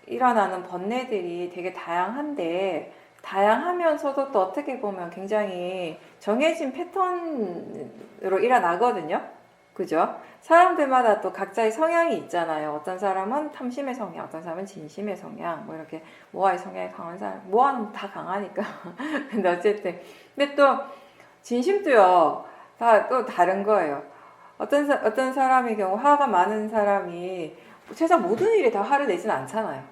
일어나는 번뇌들이 되게 다양한데 다양하면서도 또 어떻게 보면 굉장히 정해진 패턴으로 일어나거든요. 그죠? 사람들마다 또 각자의 성향이 있잖아요. 어떤 사람은 탐심의 성향, 어떤 사람은 진심의 성향, 뭐 이렇게 모아의 성향이 강한 사람, 모아는 다 강하니까. 근데 어쨌든, 근데 또 진심도요, 다 또 다른 거예요. 어떤 사람의 경우 화가 많은 사람이 세상 모든 일에 다 화를 내진 않잖아요.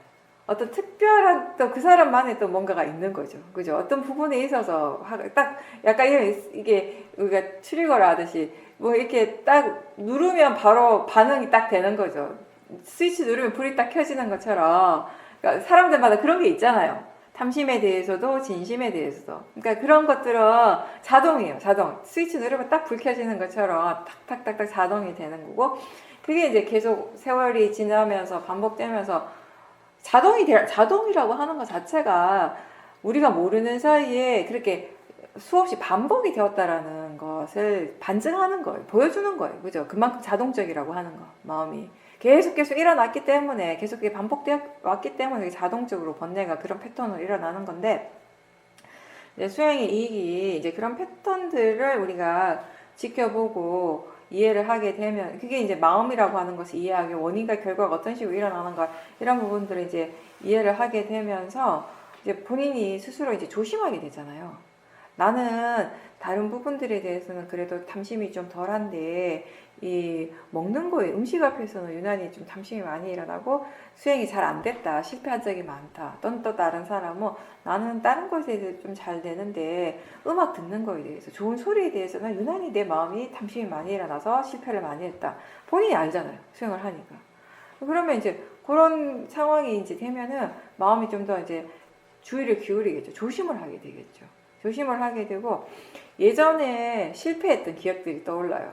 어떤 특별한 또 그 사람만의 또 뭔가가 있는 거죠. 그죠? 어떤 부분에 있어서 딱 약간 이게 우리가 트리거를 하듯이 뭐 이렇게 딱 누르면 바로 반응이 딱 되는 거죠. 스위치 누르면 불이 딱 켜지는 것처럼 그러니까 사람들마다 그런 게 있잖아요. 탐심에 대해서도 진심에 대해서도. 그러니까 그런 것들은 자동이에요. 자동. 스위치 누르면 딱 불 켜지는 것처럼 탁탁탁탁 자동이 되는 거고 그게 이제 계속 세월이 지나면서 반복되면서 자동이라고 하는 것 자체가 우리가 모르는 사이에 그렇게 수없이 반복이 되었다라는 것을 반증하는 거예요. 보여주는 거예요. 그죠? 그만큼 자동적이라고 하는 거, 마음이. 계속 일어났기 때문에, 계속 반복되어 왔기 때문에 자동적으로 번뇌가 그런 패턴으로 일어나는 건데, 수행의 이익이 이제 그런 패턴들을 우리가 지켜보고 이해를 하게 되면 그게 이제 마음이라고 하는 것을 이해하게 원인과 결과가 어떤 식으로 일어나는가 이런 부분들을 이제 이해를 하게 되면서 이제 본인이 스스로 이제 조심하게 되잖아요. 나는 다른 부분들에 대해서는 그래도 탐심이 좀 덜한데 이 먹는 거에 음식 앞에서는 유난히 좀 탐심이 많이 일어나고 수행이 잘 안 됐다 실패한 적이 많다 또는 또 다른 사람은 나는 다른 것에 대해서 좀 잘 되는데 음악 듣는 거에 대해서 좋은 소리에 대해서는 유난히 내 마음이 탐심이 많이 일어나서 실패를 많이 했다 본인이 알잖아요 수행을 하니까 그러면 이제 그런 상황이 이제 되면은 마음이 좀 더 이제 주의를 기울이겠죠 조심을 하게 되겠죠 조심을 하게 되고 예전에 실패했던 기억들이 떠올라요.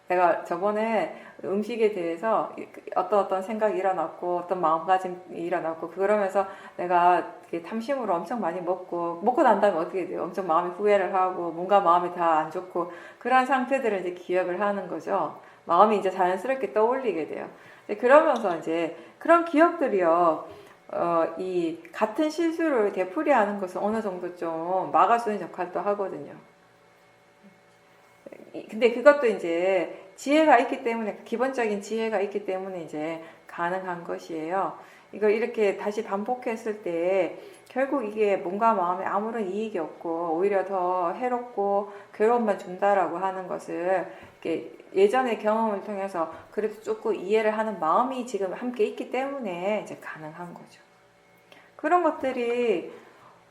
내가 저번에 음식에 대해서 어떤 생각이 일어났고 어떤 마음가짐이 일어났고 그러면서 내가 탐심으로 엄청 많이 먹고 난 다음에 어떻게 돼요? 엄청 마음이 후회를 하고 뭔가 마음이 다 안 좋고 그런 상태들을 이제 기억을 하는 거죠. 마음이 이제 자연스럽게 떠올리게 돼요. 그러면서 이제 그런 기억들이요. 이 같은 실수를 되풀이하는 것은 어느 정도 좀 막아주는 역할도 하거든요. 근데 그것도 이제 지혜가 있기 때문에 기본적인 지혜가 있기 때문에 이제 가능한 것이에요. 이걸 이렇게 다시 반복했을 때 결국 이게 뭔가 마음에 아무런 이익이 없고 오히려 더 해롭고 괴로움만 준다라고 하는 것을 이렇게 예전의 경험을 통해서 그래도 조금 이해를 하는 마음이 지금 함께 있기 때문에 이제 가능한 거죠. 그런 것들이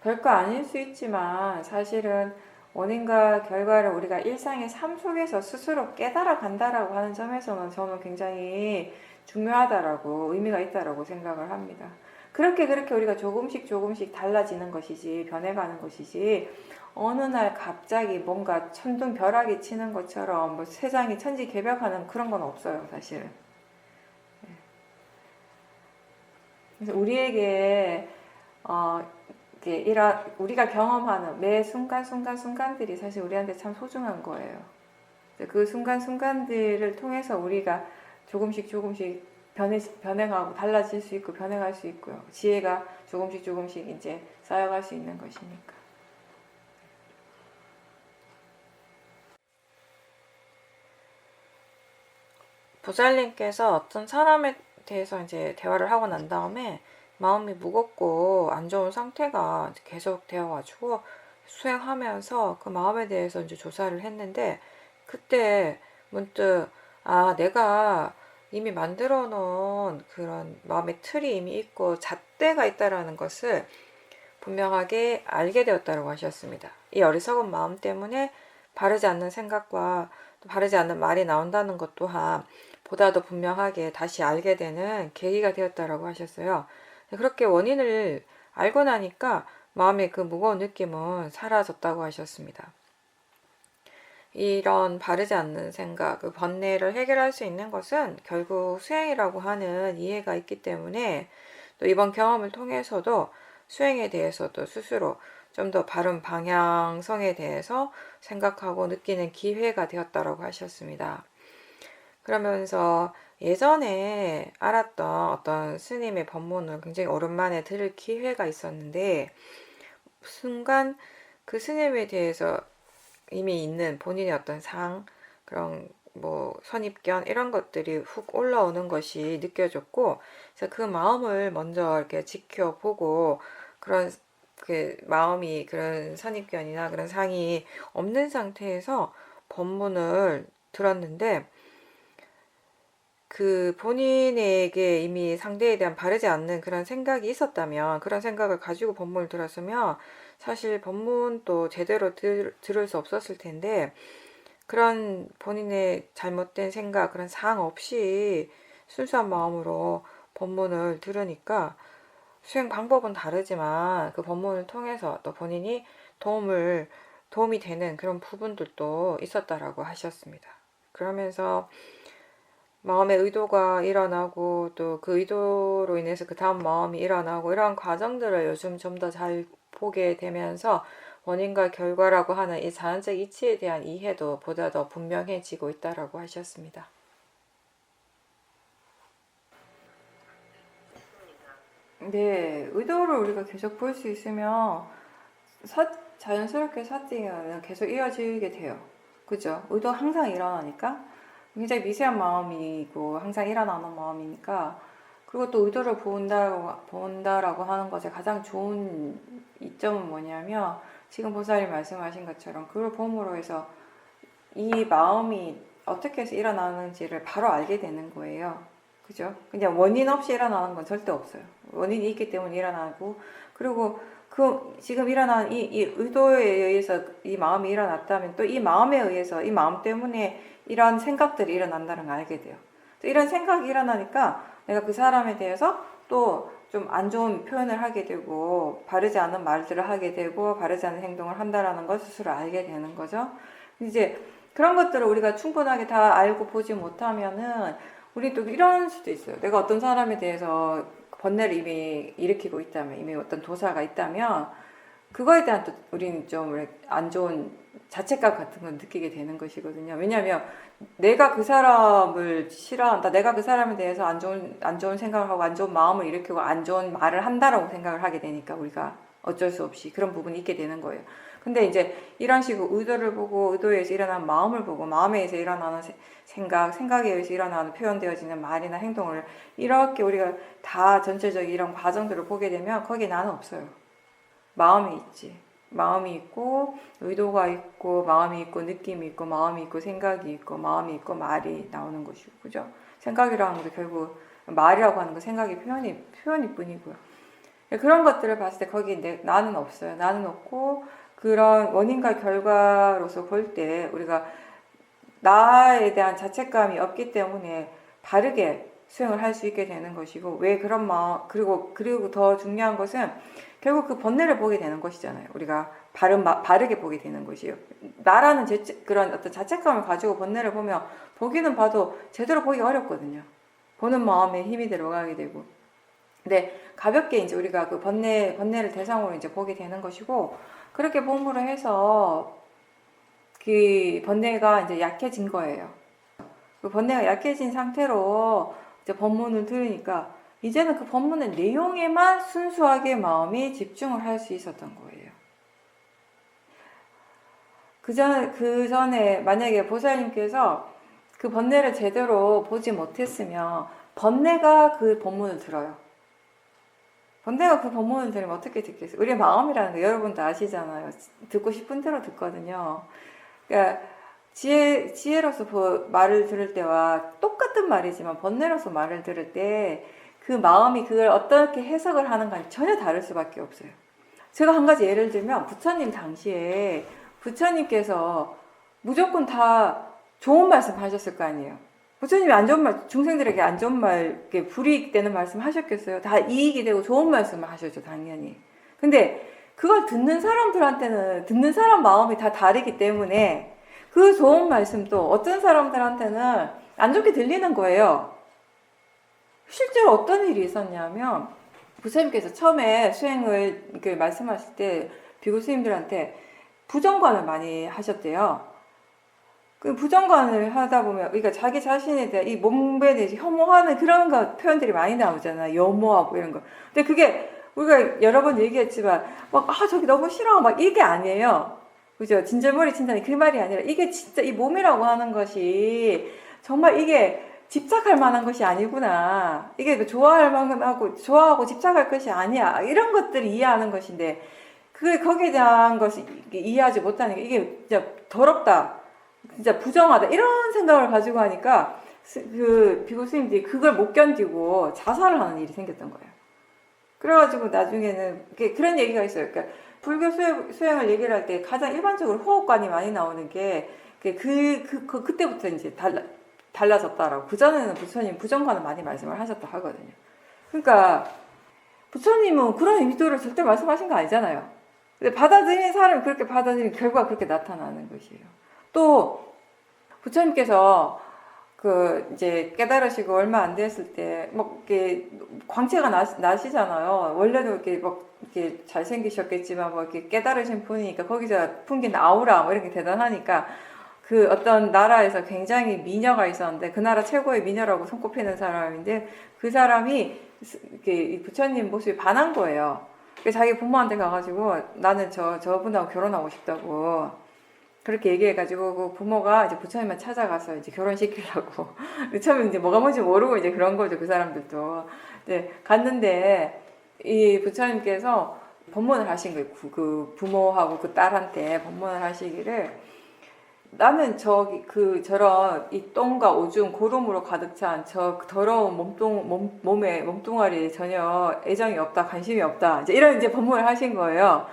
별거 아닐 수 있지만 사실은 원인과 결과를 우리가 일상의 삶 속에서 스스로 깨달아 간다라고 하는 점에서는 저는 굉장히 중요하다라고 의미가 있다라고 생각을 합니다. 그렇게 우리가 조금씩 달라지는 것이지 변해가는 것이지 어느 날 갑자기 뭔가 천둥벼락이 치는 것처럼 뭐 세상이 천지개벽하는 그런 건 없어요 사실은. 그래서 우리에게 우리가 경험하는 매 순간들이 사실 우리한테 참 소중한 거예요. 그 순간들을 통해서 우리가 조금씩 변해가고 달라질 수 있고 변해갈 수 있고요. 지혜가 조금씩 이제 쌓여갈 수 있는 것이니까. 부살님께서 어떤 사람에 대해서 이제 대화를 하고 난 다음에 마음이 무겁고 안 좋은 상태가 계속 되어가지고 수행하면서 그 마음에 대해서 이제 조사를 했는데 그때 문득 내가 이미 만들어 놓은 그런 마음의 틀이 이미 있고 잣대가 있다라는 것을 분명하게 알게 되었다고 하셨습니다. 이 어리석은 마음 때문에 바르지 않는 생각과 또 바르지 않는 말이 나온다는 것 또한 보다도 분명하게 다시 알게 되는 계기가 되었다고 하셨어요. 그렇게 원인을 알고 나니까 마음의 그 무거운 느낌은 사라졌다고 하셨습니다. 이런 바르지 않는 생각, 그 번뇌를 해결할 수 있는 것은 결국 수행이라고 하는 이해가 있기 때문에 또 이번 경험을 통해서도 수행에 대해서도 스스로 좀 더 바른 방향성에 대해서 생각하고 느끼는 기회가 되었다라고 하셨습니다. 그러면서 예전에 알았던 어떤 스님의 법문을 굉장히 오랜만에 들을 기회가 있었는데, 순간 그 스님에 대해서 이미 있는 본인의 어떤 그런 뭐 선입견 이런 것들이 훅 올라오는 것이 느껴졌고, 그래서 그 마음을 먼저 이렇게 지켜보고, 그런 그 마음이 그런 선입견이나 그런 상이 없는 상태에서 법문을 들었는데, 그 본인에게 이미 상대에 대한 바르지 않는 그런 생각이 있었다면, 그런 생각을 가지고 법문을 들었으면 사실 법문도 제대로 들을 수 없었을 텐데, 그런 본인의 잘못된 생각, 그런 사항 없이 순수한 마음으로 법문을 들으니까 수행 방법은 다르지만 그 법문을 통해서 또 본인이 도움이 되는 그런 부분들도 있었다라고 하셨습니다. 그러면서 마음의 의도가 일어나고 또 그 의도로 인해서 그 다음 마음이 일어나고 이러한 과정들을 요즘 좀 더 잘 보게 되면서 원인과 결과라고 하는 이 자연적 이치에 대한 이해도 보다 더 분명해지고 있다라고 하셨습니다. 네, 의도를 우리가 계속 볼 수 있으면 자연스럽게 사팅은 계속 이어지게 돼요. 그죠? 의도 항상 일어나니까 굉장히 미세한 마음이고 항상 일어나는 마음이니까, 그리고 또 의도를 본다라고 하는 것의 가장 좋은 이점은 뭐냐면, 지금 보살님 말씀하신 것처럼 그걸 봄으로 해서 이 마음이 어떻게 해서 일어나는지를 바로 알게 되는 거예요. 그죠? 그냥 원인 없이 일어나는 건 절대 없어요. 원인이 있기 때문에 일어나고, 그리고 그 지금 일어난 이 의도에 의해서 이 마음이 일어났다면 또 이 마음에 의해서 이 마음 때문에 이런 생각들이 일어난다는 걸 알게 돼요. 또 이런 생각이 일어나니까 내가 그 사람에 대해서 또 좀 안 좋은 표현을 하게 되고, 바르지 않은 말들을 하게 되고, 바르지 않은 행동을 한다라는 걸 스스로 알게 되는 거죠. 이제 그런 것들을 우리가 충분하게 다 알고 보지 못하면은 우리 또 이런 수도 있어요. 내가 어떤 사람에 대해서 번뇌를 이미 일으키고 있다면, 이미 어떤 도사가 있다면 그거에 대한 또 우리는 좀 안 좋은 자책감 같은 걸 느끼게 되는 것이거든요. 왜냐하면 내가 그 사람을 싫어한다, 내가 그 사람에 대해서 안 좋은 생각을 하고 안 좋은 마음을 일으키고 안 좋은 말을 한다라고 생각을 하게 되니까 우리가 어쩔 수 없이 그런 부분이 있게 되는 거예요. 근데 이제 이런 식으로 의도를 보고, 의도에 의해서 일어나는 마음을 보고, 마음에 의해서 일어나는 생각에 의해서 일어나는 표현되어지는 말이나 행동을 이렇게 우리가 다 전체적인 이런 과정들을 보게 되면 거기에 나는 없어요. 마음이 있지. 마음이 있고, 의도가 있고, 마음이 있고, 느낌이 있고, 마음이 있고, 생각이 있고, 마음이 있고, 말이 나오는 것이고, 그죠? 생각이라는 것도 결국 말이라고 하는 거 생각이 표현이 뿐이고요. 그런 것들을 봤을 때 거기 나는 없어요. 나는 없고, 그런 원인과 결과로서 볼 때 우리가 나에 대한 자책감이 없기 때문에 바르게 수행을 할 수 있게 되는 것이고, 왜 그런 마음, 그리고 더 중요한 것은 결국 그 번뇌를 보게 되는 것이잖아요. 우리가 바르게 보게 되는 것이에요. 나라는 그런 어떤 자책감을 가지고 번뇌를 보면 보기는 봐도 제대로 보기 어렵거든요. 보는 마음에 힘이 들어가게 되고. 근데 가볍게 이제 우리가 그 번뇌를 대상으로 이제 보게 되는 것이고, 그렇게 봄으로 해서 그 번뇌가 이제 약해진 거예요. 그 번뇌가 약해진 상태로 이제 법문을 들으니까 이제는 그 법문의 내용에만 순수하게 마음이 집중을 할 수 있었던 거예요. 그 전에 만약에 보살님께서 그 번뇌를 제대로 보지 못했으면 번뇌가 그 법문을 들어요. 번뇌가 그 법문을 들으면 어떻게 듣겠어요? 우리의 마음이라는 거 여러분도 아시잖아요. 듣고 싶은 대로 듣거든요. 그러니까 지혜로서 말을 들을 때와 똑같은 말이지만 번뇌로서 말을 들을 때 그 마음이 그걸 어떻게 해석을 하는가 전혀 다를 수밖에 없어요. 제가 한 가지 예를 들면, 부처님 당시에 부처님께서 무조건 다 좋은 말씀 하셨을 거 아니에요. 부처님이 안 좋은 말, 중생들에게 안 좋은 말, 불이익 되는 말씀 하셨겠어요? 다 이익이 되고 좋은 말씀을 하셨죠, 당연히. 근데 그걸 듣는 사람들한테는 듣는 사람 마음이 다 다르기 때문에 그 좋은 말씀도 어떤 사람들한테는 안 좋게 들리는 거예요. 실제로 어떤 일이 있었냐면, 부처님께서 처음에 수행을 이렇게 말씀하실 때 비구 스님들한테 부정관을 많이 하셨대요. 그 부정관을 하다 보면, 그러니까 자기 자신에 대한 이 몸에 대해서 혐오하는 그런 거 표현들이 많이 나오잖아요. 염오하고 이런 거. 근데 그게 우리가 여러 번 얘기했지만, 막, 저기 너무 싫어. 막 이게 아니에요. 그죠? 진절머리 친다니 그 말이 아니라 이게 진짜 이 몸이라고 하는 것이 정말 이게 집착할 만한 것이 아니구나. 이게 뭐 좋아할 만하고, 좋아하고 집착할 것이 아니야. 이런 것들을 이해하는 것인데, 거기에 대한 것을 이해하지 못하는 게 이게 진짜 더럽다. 진짜 부정하다. 이런 생각을 가지고 하니까 그 비구 스님들이 그걸 못 견디고 자살을 하는 일이 생겼던 거예요. 그래가지고 나중에는 그런 얘기가 있어요. 그러니까 불교 수행을 얘기를 할 때 가장 일반적으로 호흡관이 많이 나오는 게 그때부터 이제 달라졌다라고. 그전에는 부처님 부정관을 많이 말씀을 하셨다 하거든요. 그러니까 부처님은 그런 의도를 절대 말씀하신 거 아니잖아요. 근데 받아들이는 사람이 그렇게 받아들이는 결과가 그렇게 나타나는 것이에요. 또 부처님께서 이제 깨달으시고 얼마 안 됐을 때 이렇게 광채가 나시잖아요. 원래도 이렇게 잘생기셨겠지만 이렇게 깨달으신 분이니까 거기서 풍긴 아우라 이렇게 대단하니까 그 어떤 나라에서 굉장히 미녀가 있었는데 그 나라 최고의 미녀라고 손꼽히는 사람인데 그 사람이 이렇게 부처님 모습이 반한 거예요. 그래서 자기 부모한테 가가지고 나는 저분하고 결혼하고 싶다고 그렇게 얘기해가지고 그 부모가 이제 부처님만 찾아가서 이제 결혼시키려고 처음에 이제 뭐가 뭔지 모르고 이제 그런 거죠. 그 사람들도. 이제 갔는데 이 부처님께서 법문을 하신 거예요. 그 부모하고 그 딸한테 법문을 하시기를 나는 저런 이 똥과 오줌 고름으로 가득 찬 저 더러운 몸뚱아리에 전혀 애정이 없다, 관심이 없다. 이제 이런 이제 법문을 하신 거예요.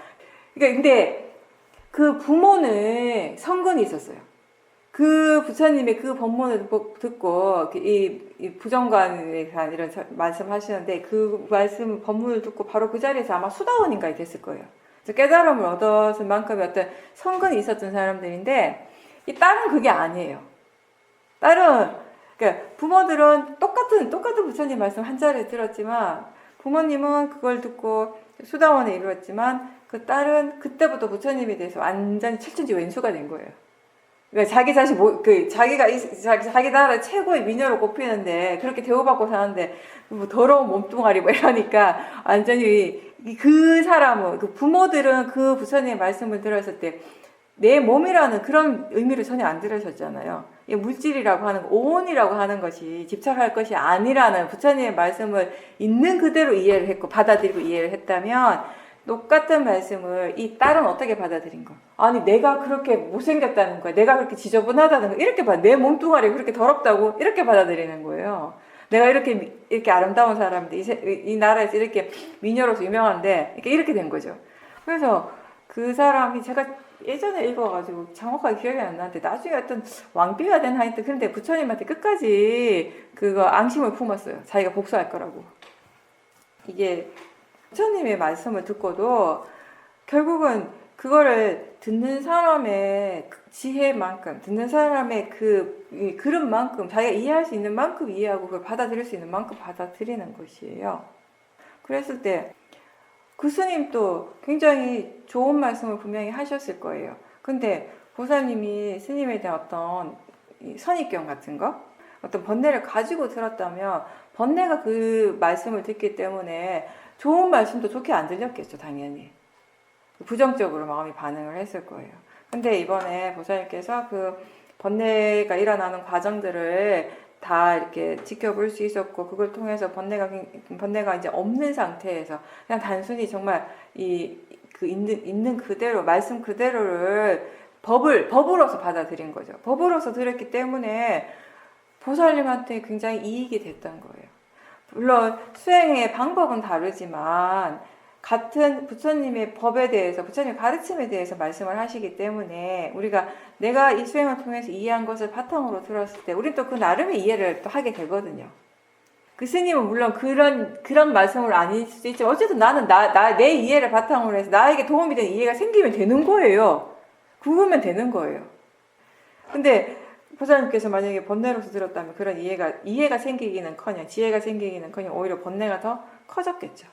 그러니까 근데 그 부모는 성근이 있었어요. 그 부처님의 그 법문을 듣고 이 부정관에 대한 이런 말씀하시는데 그 법문을 듣고 바로 그 자리에서 아마 수다원인가 됐을 거예요. 그래서 깨달음을 얻었을 만큼의 어떤 성근이 있었던 사람들인데 이 딸은 그게 아니에요. 딸은 그러니까 부모들은 똑같은 부처님 말씀 한 자리에 들었지만 부모님은 그걸 듣고 수다원에 이르렀지만 그 딸은 그때부터 부처님에 대해서 완전히 철천지 왼수가 된 거예요. 그러니까 자기 자신 자기 나라 최고의 미녀로 꼽히는데 그렇게 대우받고 사는데 뭐 더러운 몸뚱아리 이러니까 완전히 그 사람은 그 부모들은 그 부처님의 말씀을 들었을 때 내 몸이라는 그런 의미를 전혀 안 들으셨잖아요. 이 물질이라고 하는 오온이라고 하는 것이 집착할 것이 아니라는 부처님의 말씀을 있는 그대로 이해를 했고 받아들이고 이해를 했다면 똑같은 말씀을 이 딸은 어떻게 받아들인 거? 아니 내가 그렇게 못생겼다는 거야. 내가 그렇게 지저분하다는 거. 이렇게 내 몸뚱아리 그렇게 더럽다고 이렇게 받아들이는 거예요. 내가 이렇게 아름다운 사람인데 이 나라에서 이렇게 미녀로서 유명한데 이렇게 된 거죠. 그래서 그 사람이 제가 예전에 읽어가지고 정확하게 기억이 안 나는데 나중에 어떤 왕비가 된 하여튼 그런데 부처님한테 끝까지 그거 앙심을 품었어요. 자기가 복수할 거라고. 이게 부처님의 말씀을 듣고도 결국은 그거를 듣는 사람의 지혜만큼, 듣는 사람의 그 그릇만큼, 자기가 이해할 수 있는 만큼 이해하고 그걸 받아들일 수 있는 만큼 받아들이는 것이에요. 그랬을 때 그 스님도 굉장히 좋은 말씀을 분명히 하셨을 거예요. 근데 보살님이 스님에 대한 어떤 선입견 같은 거, 어떤 번뇌를 가지고 들었다면 번뇌가 그 말씀을 듣기 때문에 좋은 말씀도 좋게 안 들렸겠죠, 당연히. 부정적으로 마음이 반응을 했을 거예요. 근데 이번에 보살님께서 그 번뇌가 일어나는 과정들을 다 이렇게 지켜볼 수 있었고, 그걸 통해서 번뇌가 이제 없는 상태에서 그냥 단순히 정말 있는 그대로, 말씀 그대로를 법으로서 받아들인 거죠. 법으로서 들었기 때문에 보살님한테 굉장히 이익이 됐던 거예요. 물론 수행의 방법은 다르지만 같은 부처님의 법에 대해서, 부처님의 가르침에 대해서 말씀을 하시기 때문에 내가 이 수행을 통해서 이해한 것을 바탕으로 들었을 때 우린 또 그 나름의 이해를 또 하게 되거든요. 그 스님은 물론 그런 말씀을 아닐 수도 있지만 어쨌든 나는 내 이해를 바탕으로 해서 나에게 도움이 되는 이해가 생기면 되는 거예요. 그거면 되는 거예요. 근데 보살님께서 만약에 번뇌로서 들었다면 그런 이해가 생기기는커녕 지혜가 생기기는커녕 오히려 번뇌가 더 커졌겠죠.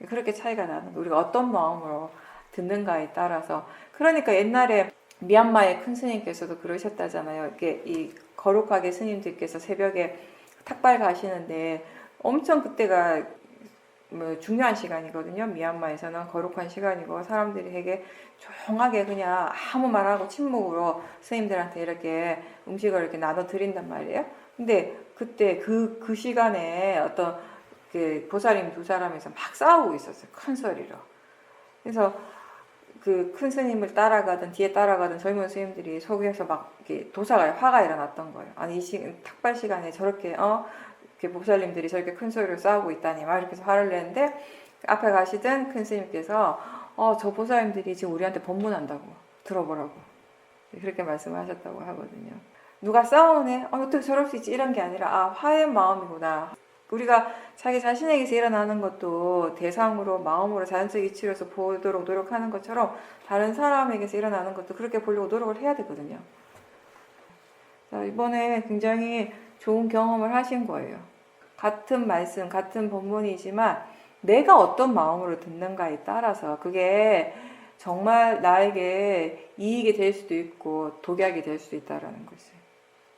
그렇게 차이가 나는 거예요. 우리가 어떤 마음으로 듣는가에 따라서. 그러니까 옛날에 미얀마의 큰 스님께서도 그러셨다잖아요. 이렇게 이 거룩하게 스님들께서 새벽에 탁발 가시는데 엄청 그때가 뭐 중요한 시간이거든요. 미얀마에서는 거룩한 시간이고 사람들이 되게 조용하게 그냥 아무 말하고 침묵으로 스님들한테 이렇게 음식을 이렇게 나눠 드린단 말이에요. 근데 그때 그 시간에 어떤 그 보살님 두 사람에서 막 싸우고 있었어요. 큰 소리로. 그래서 그 큰 스님을 따라가던 뒤에 따라가던 젊은 스님들이 속에서 막 이렇게 도사가 화가 일어났던 거예요. 아니 탁발 시간에 저렇게 이렇게 보살님들이 저렇게 큰 소리로 싸우고 있다니 막 이렇게 해서 화를 내는데 앞에 가시던 큰 스님께서 저 보살님들이 지금 우리한테 법문한다고 들어보라고 그렇게 말씀하셨다고 하거든요. 누가 싸우네? 어떻게 저럴 수 있지? 이런 게 아니라 화의 마음이구나. 우리가 자기 자신에게서 일어나는 것도 대상으로 마음으로 자연적 이치로서 보도록 노력하는 것처럼 다른 사람에게서 일어나는 것도 그렇게 보려고 노력을 해야 되거든요. 자, 이번에 굉장히 좋은 경험을 하신 거예요. 같은 말씀, 같은 본문이지만 내가 어떤 마음으로 듣는가에 따라서 그게 정말 나에게 이익이 될 수도 있고 독약이 될 수도 있다는 것을.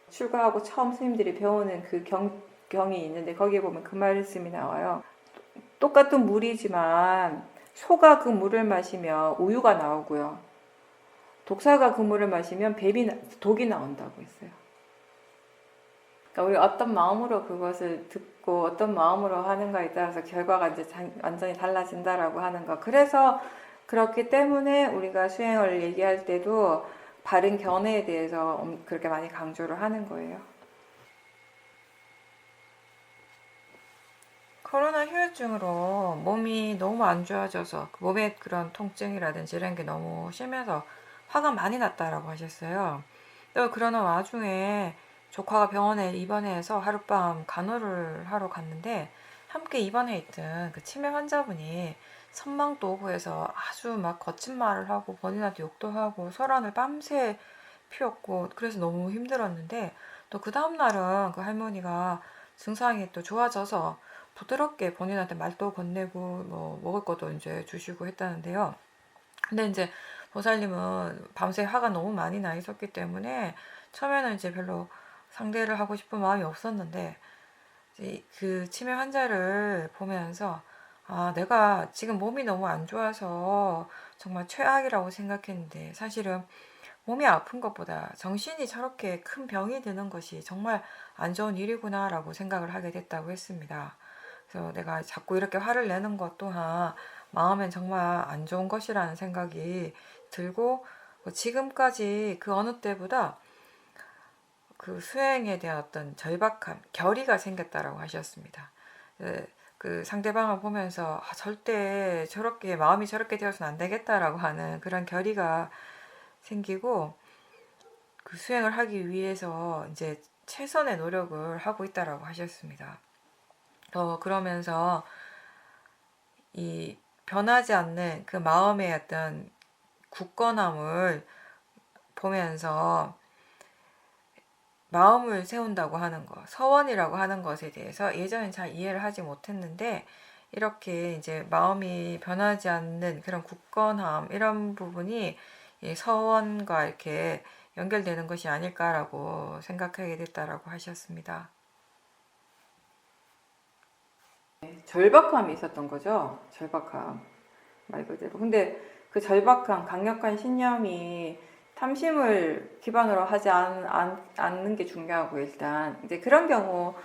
출가하고 처음 스님들이 배우는 그 경이 있는데 거기에 보면 그 말씀이 나와요. 똑같은 물이지만 소가 그 물을 마시면 우유가 나오고요. 독사가 그 물을 마시면 독이 나온다고 했어요. 그러니까 우리 어떤 마음으로 그것을 듣고 어떤 마음으로 하는가에 따라서 결과가 이제 완전히 달라진다라고 하는 거. 그래서 그렇기 때문에 우리가 수행을 얘기할 때도 바른 견해에 대해서 그렇게 많이 강조를 하는 거예요. 코로나 후유증으로 몸이 너무 안 좋아져서 몸에 그런 통증이라든지 이런 게 너무 심해서 화가 많이 났다라고 하셨어요. 또 그러는 와중에 조카가 병원에 입원해서 하룻밤 간호를 하러 갔는데 함께 입원해 있던 그 치매 환자분이 선망도 오고 해서 아주 막 거친 말을 하고 본인한테 욕도 하고 소란을 밤새 피웠고 그래서 너무 힘들었는데 또 그 다음날은 그 할머니가 증상이 또 좋아져서 부드럽게 본인한테 말도 건네고 뭐 먹을 것도 이제 주시고 했다는데요. 근데 이제 보살님은 밤새 화가 너무 많이 나 있었기 때문에 처음에는 이제 별로 상대를 하고 싶은 마음이 없었는데 이제 그 치매 환자를 보면서 내가 지금 몸이 너무 안 좋아서 정말 최악이라고 생각했는데 사실은 몸이 아픈 것보다 정신이 저렇게 큰 병이 드는 것이 정말 안 좋은 일이구나 라고 생각을 하게 됐다고 했습니다. 그래서 내가 자꾸 이렇게 화를 내는 것 또한 마음엔 정말 안 좋은 것이라는 생각이 들고 지금까지 그 어느 때보다 그 수행에 대한 어떤 절박함, 결의가 생겼다라고 하셨습니다. 그 상대방을 보면서 절대 저렇게 마음이 저렇게 되어서는 안 되겠다라고 하는 그런 결의가 생기고 그 수행을 하기 위해서 이제 최선의 노력을 하고 있다라고 하셨습니다. 그러면서 이 변하지 않는 그 마음의 어떤 굳건함을 보면서 마음을 세운다고 하는 것, 서원이라고 하는 것에 대해서 예전엔 잘 이해를 하지 못했는데 이렇게 이제 마음이 변하지 않는 그런 굳건함 이런 부분이 이 서원과 이렇게 연결되는 것이 아닐까라고 생각하게 됐다라고 하셨습니다. 절박함이 있었던 거죠. 절박함 말 그대로. 근데 그 절박함, 강력한 신념이 탐심을 기반으로 하지 않는 게 중요하고 일단 이제 그런 경우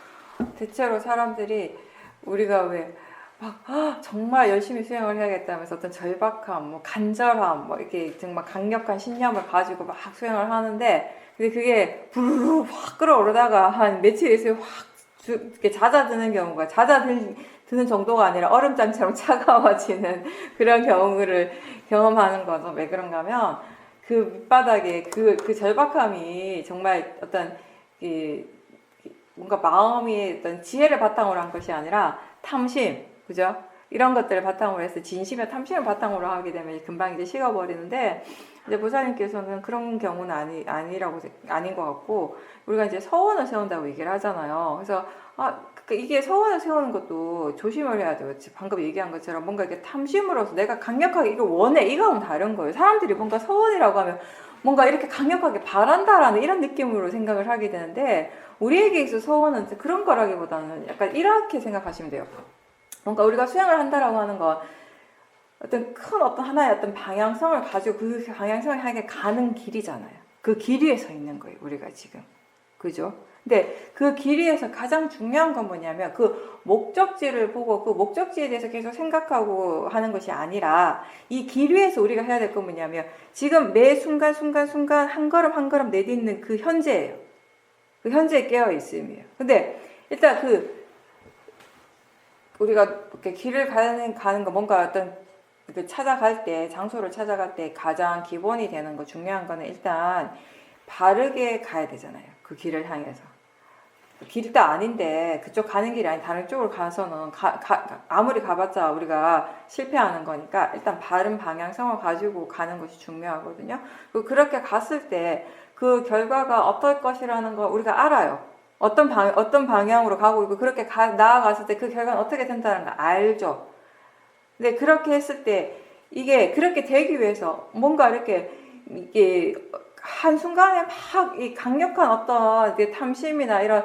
대체로 사람들이 우리가 왜 막 정말 열심히 수행을 해야겠다면서 어떤 절박함, 뭐 간절함, 뭐 이렇게 정말 강력한 신념을 가지고 막 수행을 하는데 근데 그게 부르르 확 끌어오르다가 한 며칠 있으면 확 이렇게 잦아드는 경우가 잦아드는 정도가 아니라 얼음장처럼 차가워지는 그런 경우를 경험하는 거죠. 왜 그런가 하면 그 밑바닥에 그 절박함이 정말 어떤 뭔가 마음이 어떤 지혜를 바탕으로 한 것이 아니라 탐심, 그죠? 이런 것들을 바탕으로 해서 진심과 탐심을 바탕으로 하게 되면 금방 이제 식어버리는데, 이제 보살님께서는 그런 경우는 아닌 것 같고, 우리가 이제 서원을 세운다고 얘기를 하잖아요. 그래서 이게 서원을 세우는 것도 조심을 해야 돼요. 방금 얘기한 것처럼 뭔가 이렇게 탐심으로서 내가 강력하게 이거 원해, 이거하고는 다른 거예요. 사람들이 뭔가 서원이라고 하면 뭔가 이렇게 강력하게 바란다라는 이런 느낌으로 생각을 하게 되는데, 우리에게 있어서 서원은 그런 거라기보다는 약간 이렇게 생각하시면 돼요. 뭔가 우리가 수행을 한다라고 하는 건 어떤 큰 어떤 하나의 어떤 방향성을 가지고 그 방향성을 향해 가는 길이잖아요. 그 길 위에 서 있는 거예요, 우리가 지금. 그죠? 근데 그 길 위에서 가장 중요한 건 뭐냐면 그 목적지를 보고 그 목적지에 대해서 계속 생각하고 하는 것이 아니라, 이 길 위에서 우리가 해야 될 건 뭐냐면 지금 매 순간 한 걸음 한 걸음 내딛는 그 현재예요. 그 현재에 깨어 있음이에요. 근데 일단 우리가 이렇게 길을 가는 거, 뭔가 어떤 찾아갈 때, 장소를 찾아갈 때 가장 기본이 되는 거, 중요한 거는 일단 바르게 가야 되잖아요. 그 길을 향해서. 길도 아닌데 그쪽 가는 길이 아닌 다른 쪽으로 가서는 아무리 가봤자 우리가 실패하는 거니까 일단 바른 방향성을 가지고 가는 것이 중요하거든요. 그렇게 갔을 때 그 결과가 어떨 것이라는 걸 우리가 알아요. 어떤 방향으로 가고 있고, 그렇게 나아갔을 때 그 결과는 어떻게 된다는 걸 알죠. 근데 그렇게 했을 때 이게 그렇게 되기 위해서 뭔가 이게 한순간에 막 이 강력한 어떤 탐심이나 이런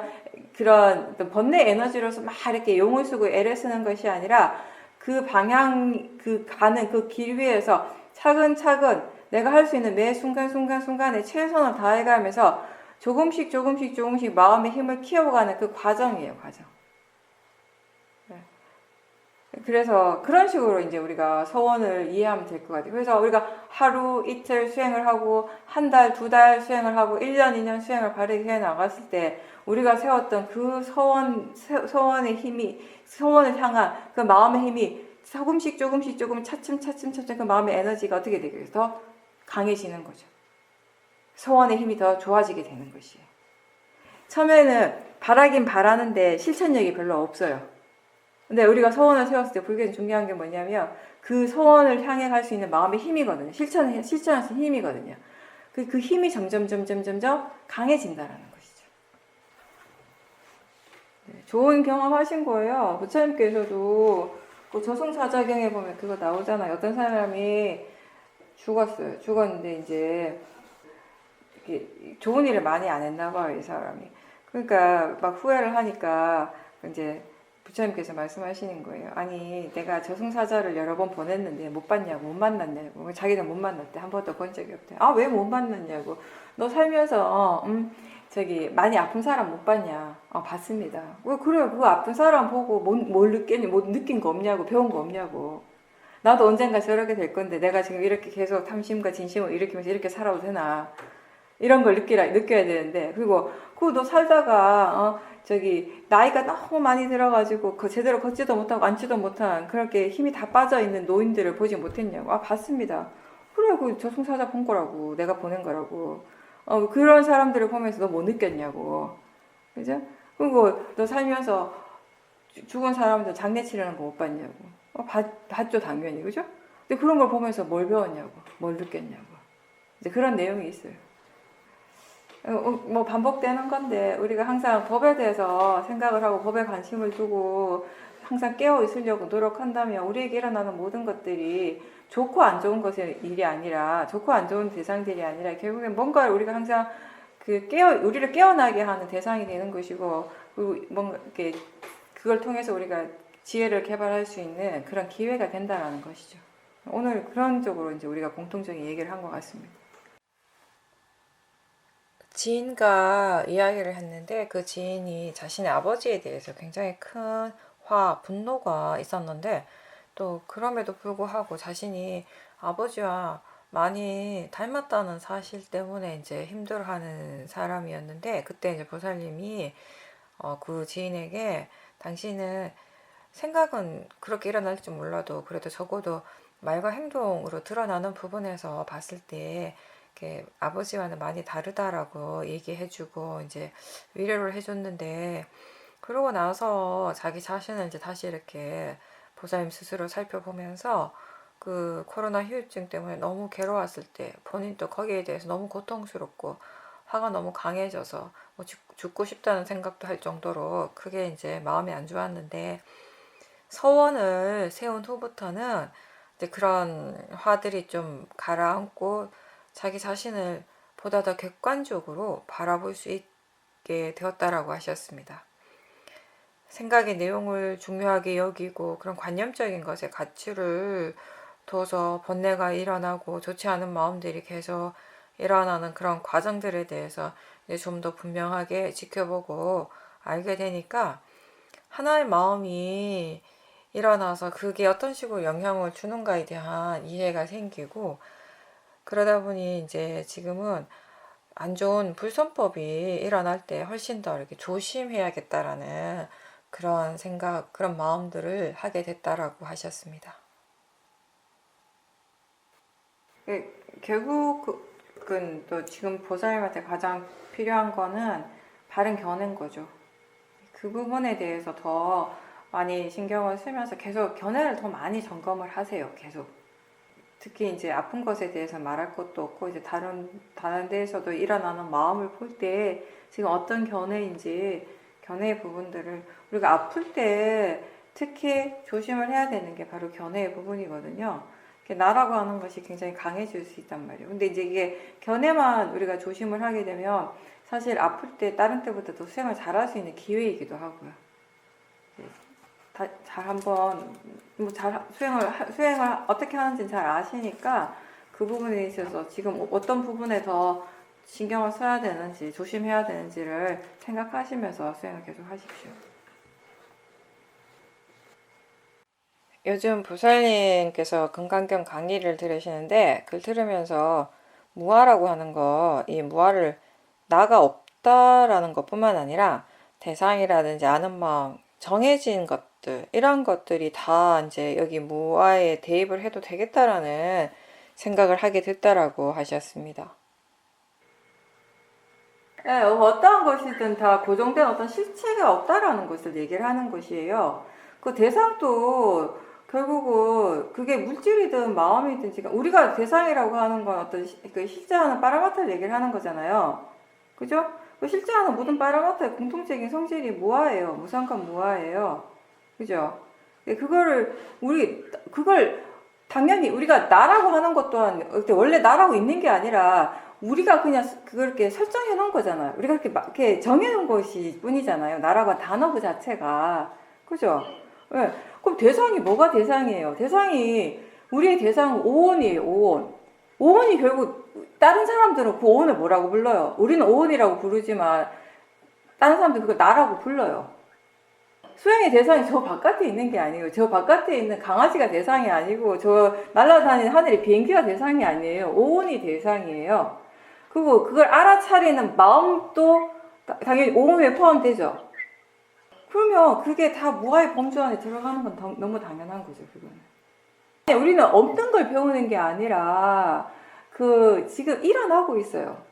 그런 어떤 번뇌 에너지로서 막 이렇게 용을 쓰고 애를 쓰는 것이 아니라, 그 방향, 가는 그 길 위에서 차근차근 내가 할 수 있는 매 순간순간에 최선을 다해가면서 조금씩 마음의 힘을 키워가는 그 과정이에요, 과정. 그래서 그런 식으로 이제 우리가 서원을 이해하면 될 것 같아요. 그래서 우리가 하루, 이틀 수행을 하고, 한 달, 두 달 수행을 하고, 1년, 2년 수행을 바르게 해 나갔을 때, 우리가 세웠던 그 서원의 힘이, 서원을 향한 그 마음의 힘이 조금씩 차츰 그 마음의 에너지가 어떻게 되겠어요? 더 강해지는 거죠. 서원의 힘이 더 좋아지게 되는 것이에요. 처음에는 바라긴 바라는데 실천력이 별로 없어요. 근데 우리가 서원을 세웠을 때 불교는 중요한 게 뭐냐면 그 서원을 향해 갈 수 있는 마음의 힘이거든요. 실천할 수 있는 힘이거든요. 그 힘이 점점 강해진다라는 것이죠. 네, 좋은 경험하신 거예요. 부처님께서도 그 저승사자경에 보면 그거 나오잖아요. 어떤 사람이 죽었어요. 죽었는데 이제 좋은 일을 많이 안 했나 봐요, 이 사람이. 그러니까 막 후회를 하니까 이제 부처님께서 말씀하시는 거예요. 아니, 내가 저승사자를 여러 번 보냈는데 못 봤냐고, 못 만났냐고. 자기는 못 만났대. 한 번도 본 적이 없대. 아, 왜 못 만났냐고. 너 살면서 많이 아픈 사람 못 봤냐? 봤습니다. 왜 그래? 그 아픈 사람 보고 뭘 느꼈니? 뭐 느낀 거 없냐고, 배운 거 없냐고. 나도 언젠가 저렇게 될 건데 내가 지금 이렇게 계속 탐심과 진심을 일으키면서 이렇게 살아도 되나? 이런 걸 느껴야 되는데, 그리고 너 살다가 나이가 너무 많이 들어가지고 제대로 걷지도 못하고 앉지도 못한 그렇게 힘이 다 빠져 있는 노인들을 보지 못했냐고. 봤습니다. 그래, 그 저승사자 본 거라고, 내가 보낸 거라고. 그런 사람들을 보면서 너 못 느꼈냐고. 그죠? 그리고 너 살면서 죽은 사람들 장례 치르는 거 못 봤냐고. 봤죠, 당연히. 그죠? 근데 그런 걸 보면서 뭘 배웠냐고, 뭘 느꼈냐고. 이제 그런 내용이 있어요. 뭐 반복되는 건데, 우리가 항상 법에 대해서 생각을 하고 법에 관심을 두고 항상 깨어 있으려고 노력한다면, 우리에게 일어나는 모든 것들이 좋고 안 좋은 것의 일이 아니라, 좋고 안 좋은 대상들이 아니라, 결국엔 뭔가 우리가 항상 우리를 깨어나게 하는 대상이 되는 것이고, 그리고 뭔가 그걸 통해서 우리가 지혜를 개발할 수 있는 그런 기회가 된다는 것이죠. 오늘 그런 쪽으로 이제 우리가 공통적인 얘기를 한 것 같습니다. 지인과 이야기를 했는데, 그 지인이 자신의 아버지에 대해서 굉장히 큰 분노가 있었는데, 또 그럼에도 불구하고 자신이 아버지와 많이 닮았다는 사실 때문에 이제 힘들어하는 사람이었는데, 그때 이제 보살님이 그 지인에게, 당신은 생각은 그렇게 일어날 줄 몰라도 그래도 적어도 말과 행동으로 드러나는 부분에서 봤을 때 이렇게 아버지와는 많이 다르다라고 얘기해주고 이제 위로를 해줬는데, 그러고 나서 자기 자신을 이제 다시 이렇게 보살님 스스로 살펴보면서 그 코로나 후유증 때문에 너무 괴로웠을 때 본인도 거기에 대해서 너무 고통스럽고 화가 너무 강해져서 뭐 죽고 싶다는 생각도 할 정도로 크게 이제 마음이 안 좋았는데 서원을 세운 후부터는 이제 그런 화들이 좀 가라앉고 자기 자신을 보다 더 객관적으로 바라볼 수 있게 되었다라고 하셨습니다. 생각의 내용을 중요하게 여기고 그런 관념적인 것에 가치를 둬서 번뇌가 일어나고 좋지 않은 마음들이 계속 일어나는 그런 과정들에 대해서 좀 더 분명하게 지켜보고 알게 되니까 하나의 마음이 일어나서 그게 어떤 식으로 영향을 주는가에 대한 이해가 생기고 그러다 보니 이제 지금은 안 좋은 불선법이 일어날 때 훨씬 더 이렇게 조심해야겠다라는 그런 생각, 그런 마음들을 하게 됐다라고 하셨습니다. 결국은 또 지금 보살님한테 가장 필요한 거는 바른 견해인 거죠. 그 부분에 대해서 더 많이 신경을 쓰면서 계속 견해를 더 많이 점검을 하세요. 계속. 특히 이제 아픈 것에 대해서 말할 것도 없고 이제 다른 데에서도 일어나는 마음을 볼 때 지금 어떤 견해인지 견해의 부분들을 우리가 아플 때 특히 조심을 해야 되는 게 바로 견해의 부분이거든요. 나라고 하는 것이 굉장히 강해질 수 있단 말이에요. 근데 이제 이게 견해만 우리가 조심을 하게 되면 사실 아플 때 다른 때보다 더 수행을 잘할 수 있는 기회이기도 하고요. 잘 한번 수행을 어떻게 하는지는 잘 아시니까 그 부분에 있어서 지금 어떤 부분에 더 신경을 써야 되는지 조심해야 되는지를 생각하시면서 수행을 계속 하십시오. 요즘 부살님께서 금강경 강의를 들으시는데 그걸 들으면서 무아라고 하는 거, 이 무아를 나가 없다라는 것뿐만 아니라 대상이라든지 아는 마음, 정해진 것들 이런 것들이 다 이제 여기 무아에 대입을 해도 되겠다라는 생각을 하게 됐다라고 하셨습니다. 네, 어떠한 것이든 다 고정된 어떤 실체가 없다라는 것을 얘기를 하는 것이에요. 그 대상도 결국은 그게 물질이든 마음이든지 우리가 대상이라고 하는 건 어떤 그 실제하는 파라마타를 얘기를 하는 거잖아요. 그죠? 그 실제하는 모든 파라마타의 공통적인 성질이 무아예요. 무상관 무아예요. 그죠? 그걸 당연히 우리가 나라고 하는 것 또한 원래 나라고 있는 게 아니라 우리가 그냥 그걸 이렇게 설정해 놓은 거잖아요. 우리가 이렇게 정해 놓은 것이 뿐이잖아요. 나라고 한 단어 그 자체가. 그죠? 네. 그럼 대상이 뭐가 대상이에요? 대상이 우리의 대상은 오온이에요. 오온. 오온이 결국 다른 사람들은 그 오온을 뭐라고 불러요? 우리는 오온이라고 부르지만 다른 사람들은 그걸 나라고 불러요. 수행의 대상이 저 바깥에 있는 게 아니에요. 저 바깥에 있는 강아지가 대상이 아니고 저 날아다니는 하늘의 비행기가 대상이 아니에요. 오온이 대상이에요. 그리고 그걸 알아차리는 마음도 당연히 오온에 포함되죠. 그러면 그게 다 무아의 범주 안에 들어가는 건 너무 당연한 거죠, 그거는. 우리는 없는 걸 배우는 게 아니라 지금 일어나고 있어요.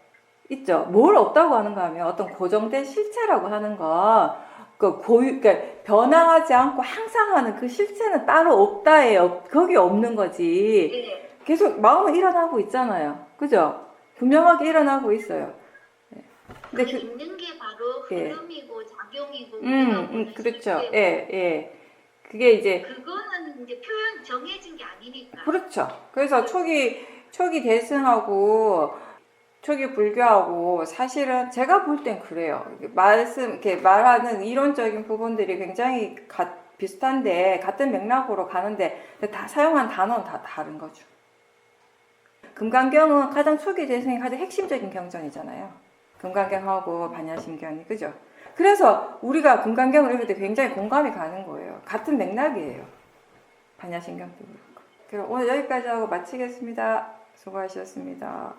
있죠. 뭘 없다고 하는가 하면 어떤 고정된 실체라고 하는 건 그러니까 변화하지 않고 항상 하는 그 실체는 따로 없다예요. 거기 없는 거지. 계속 마음은 일어나고 있잖아요. 그죠? 분명하게 일어나고 있어요. 근데 있는 게 바로 흐름이고 작용이고 그렇죠. 예. 그게 이제 그거는 이제 표현 정해진 게 아니니까. 그렇죠. 그래서 초기 대승하고 초기 불교하고 사실은 제가 볼 땐 그래요. 이렇게 말하는 이론적인 부분들이 굉장히 비슷한데 같은 맥락으로 가는데 다 사용한 단어는 다 다른 거죠. 금강경은 가장 초기 대승이 가장 핵심적인 경전이잖아요. 금강경하고 반야심경이 그죠? 그래서 우리가 금강경을 읽을 때 굉장히 공감이 가는 거예요. 같은 맥락이에요. 반야심경도 그렇고. 그럼 오늘 여기까지 하고 마치겠습니다. 수고하셨습니다.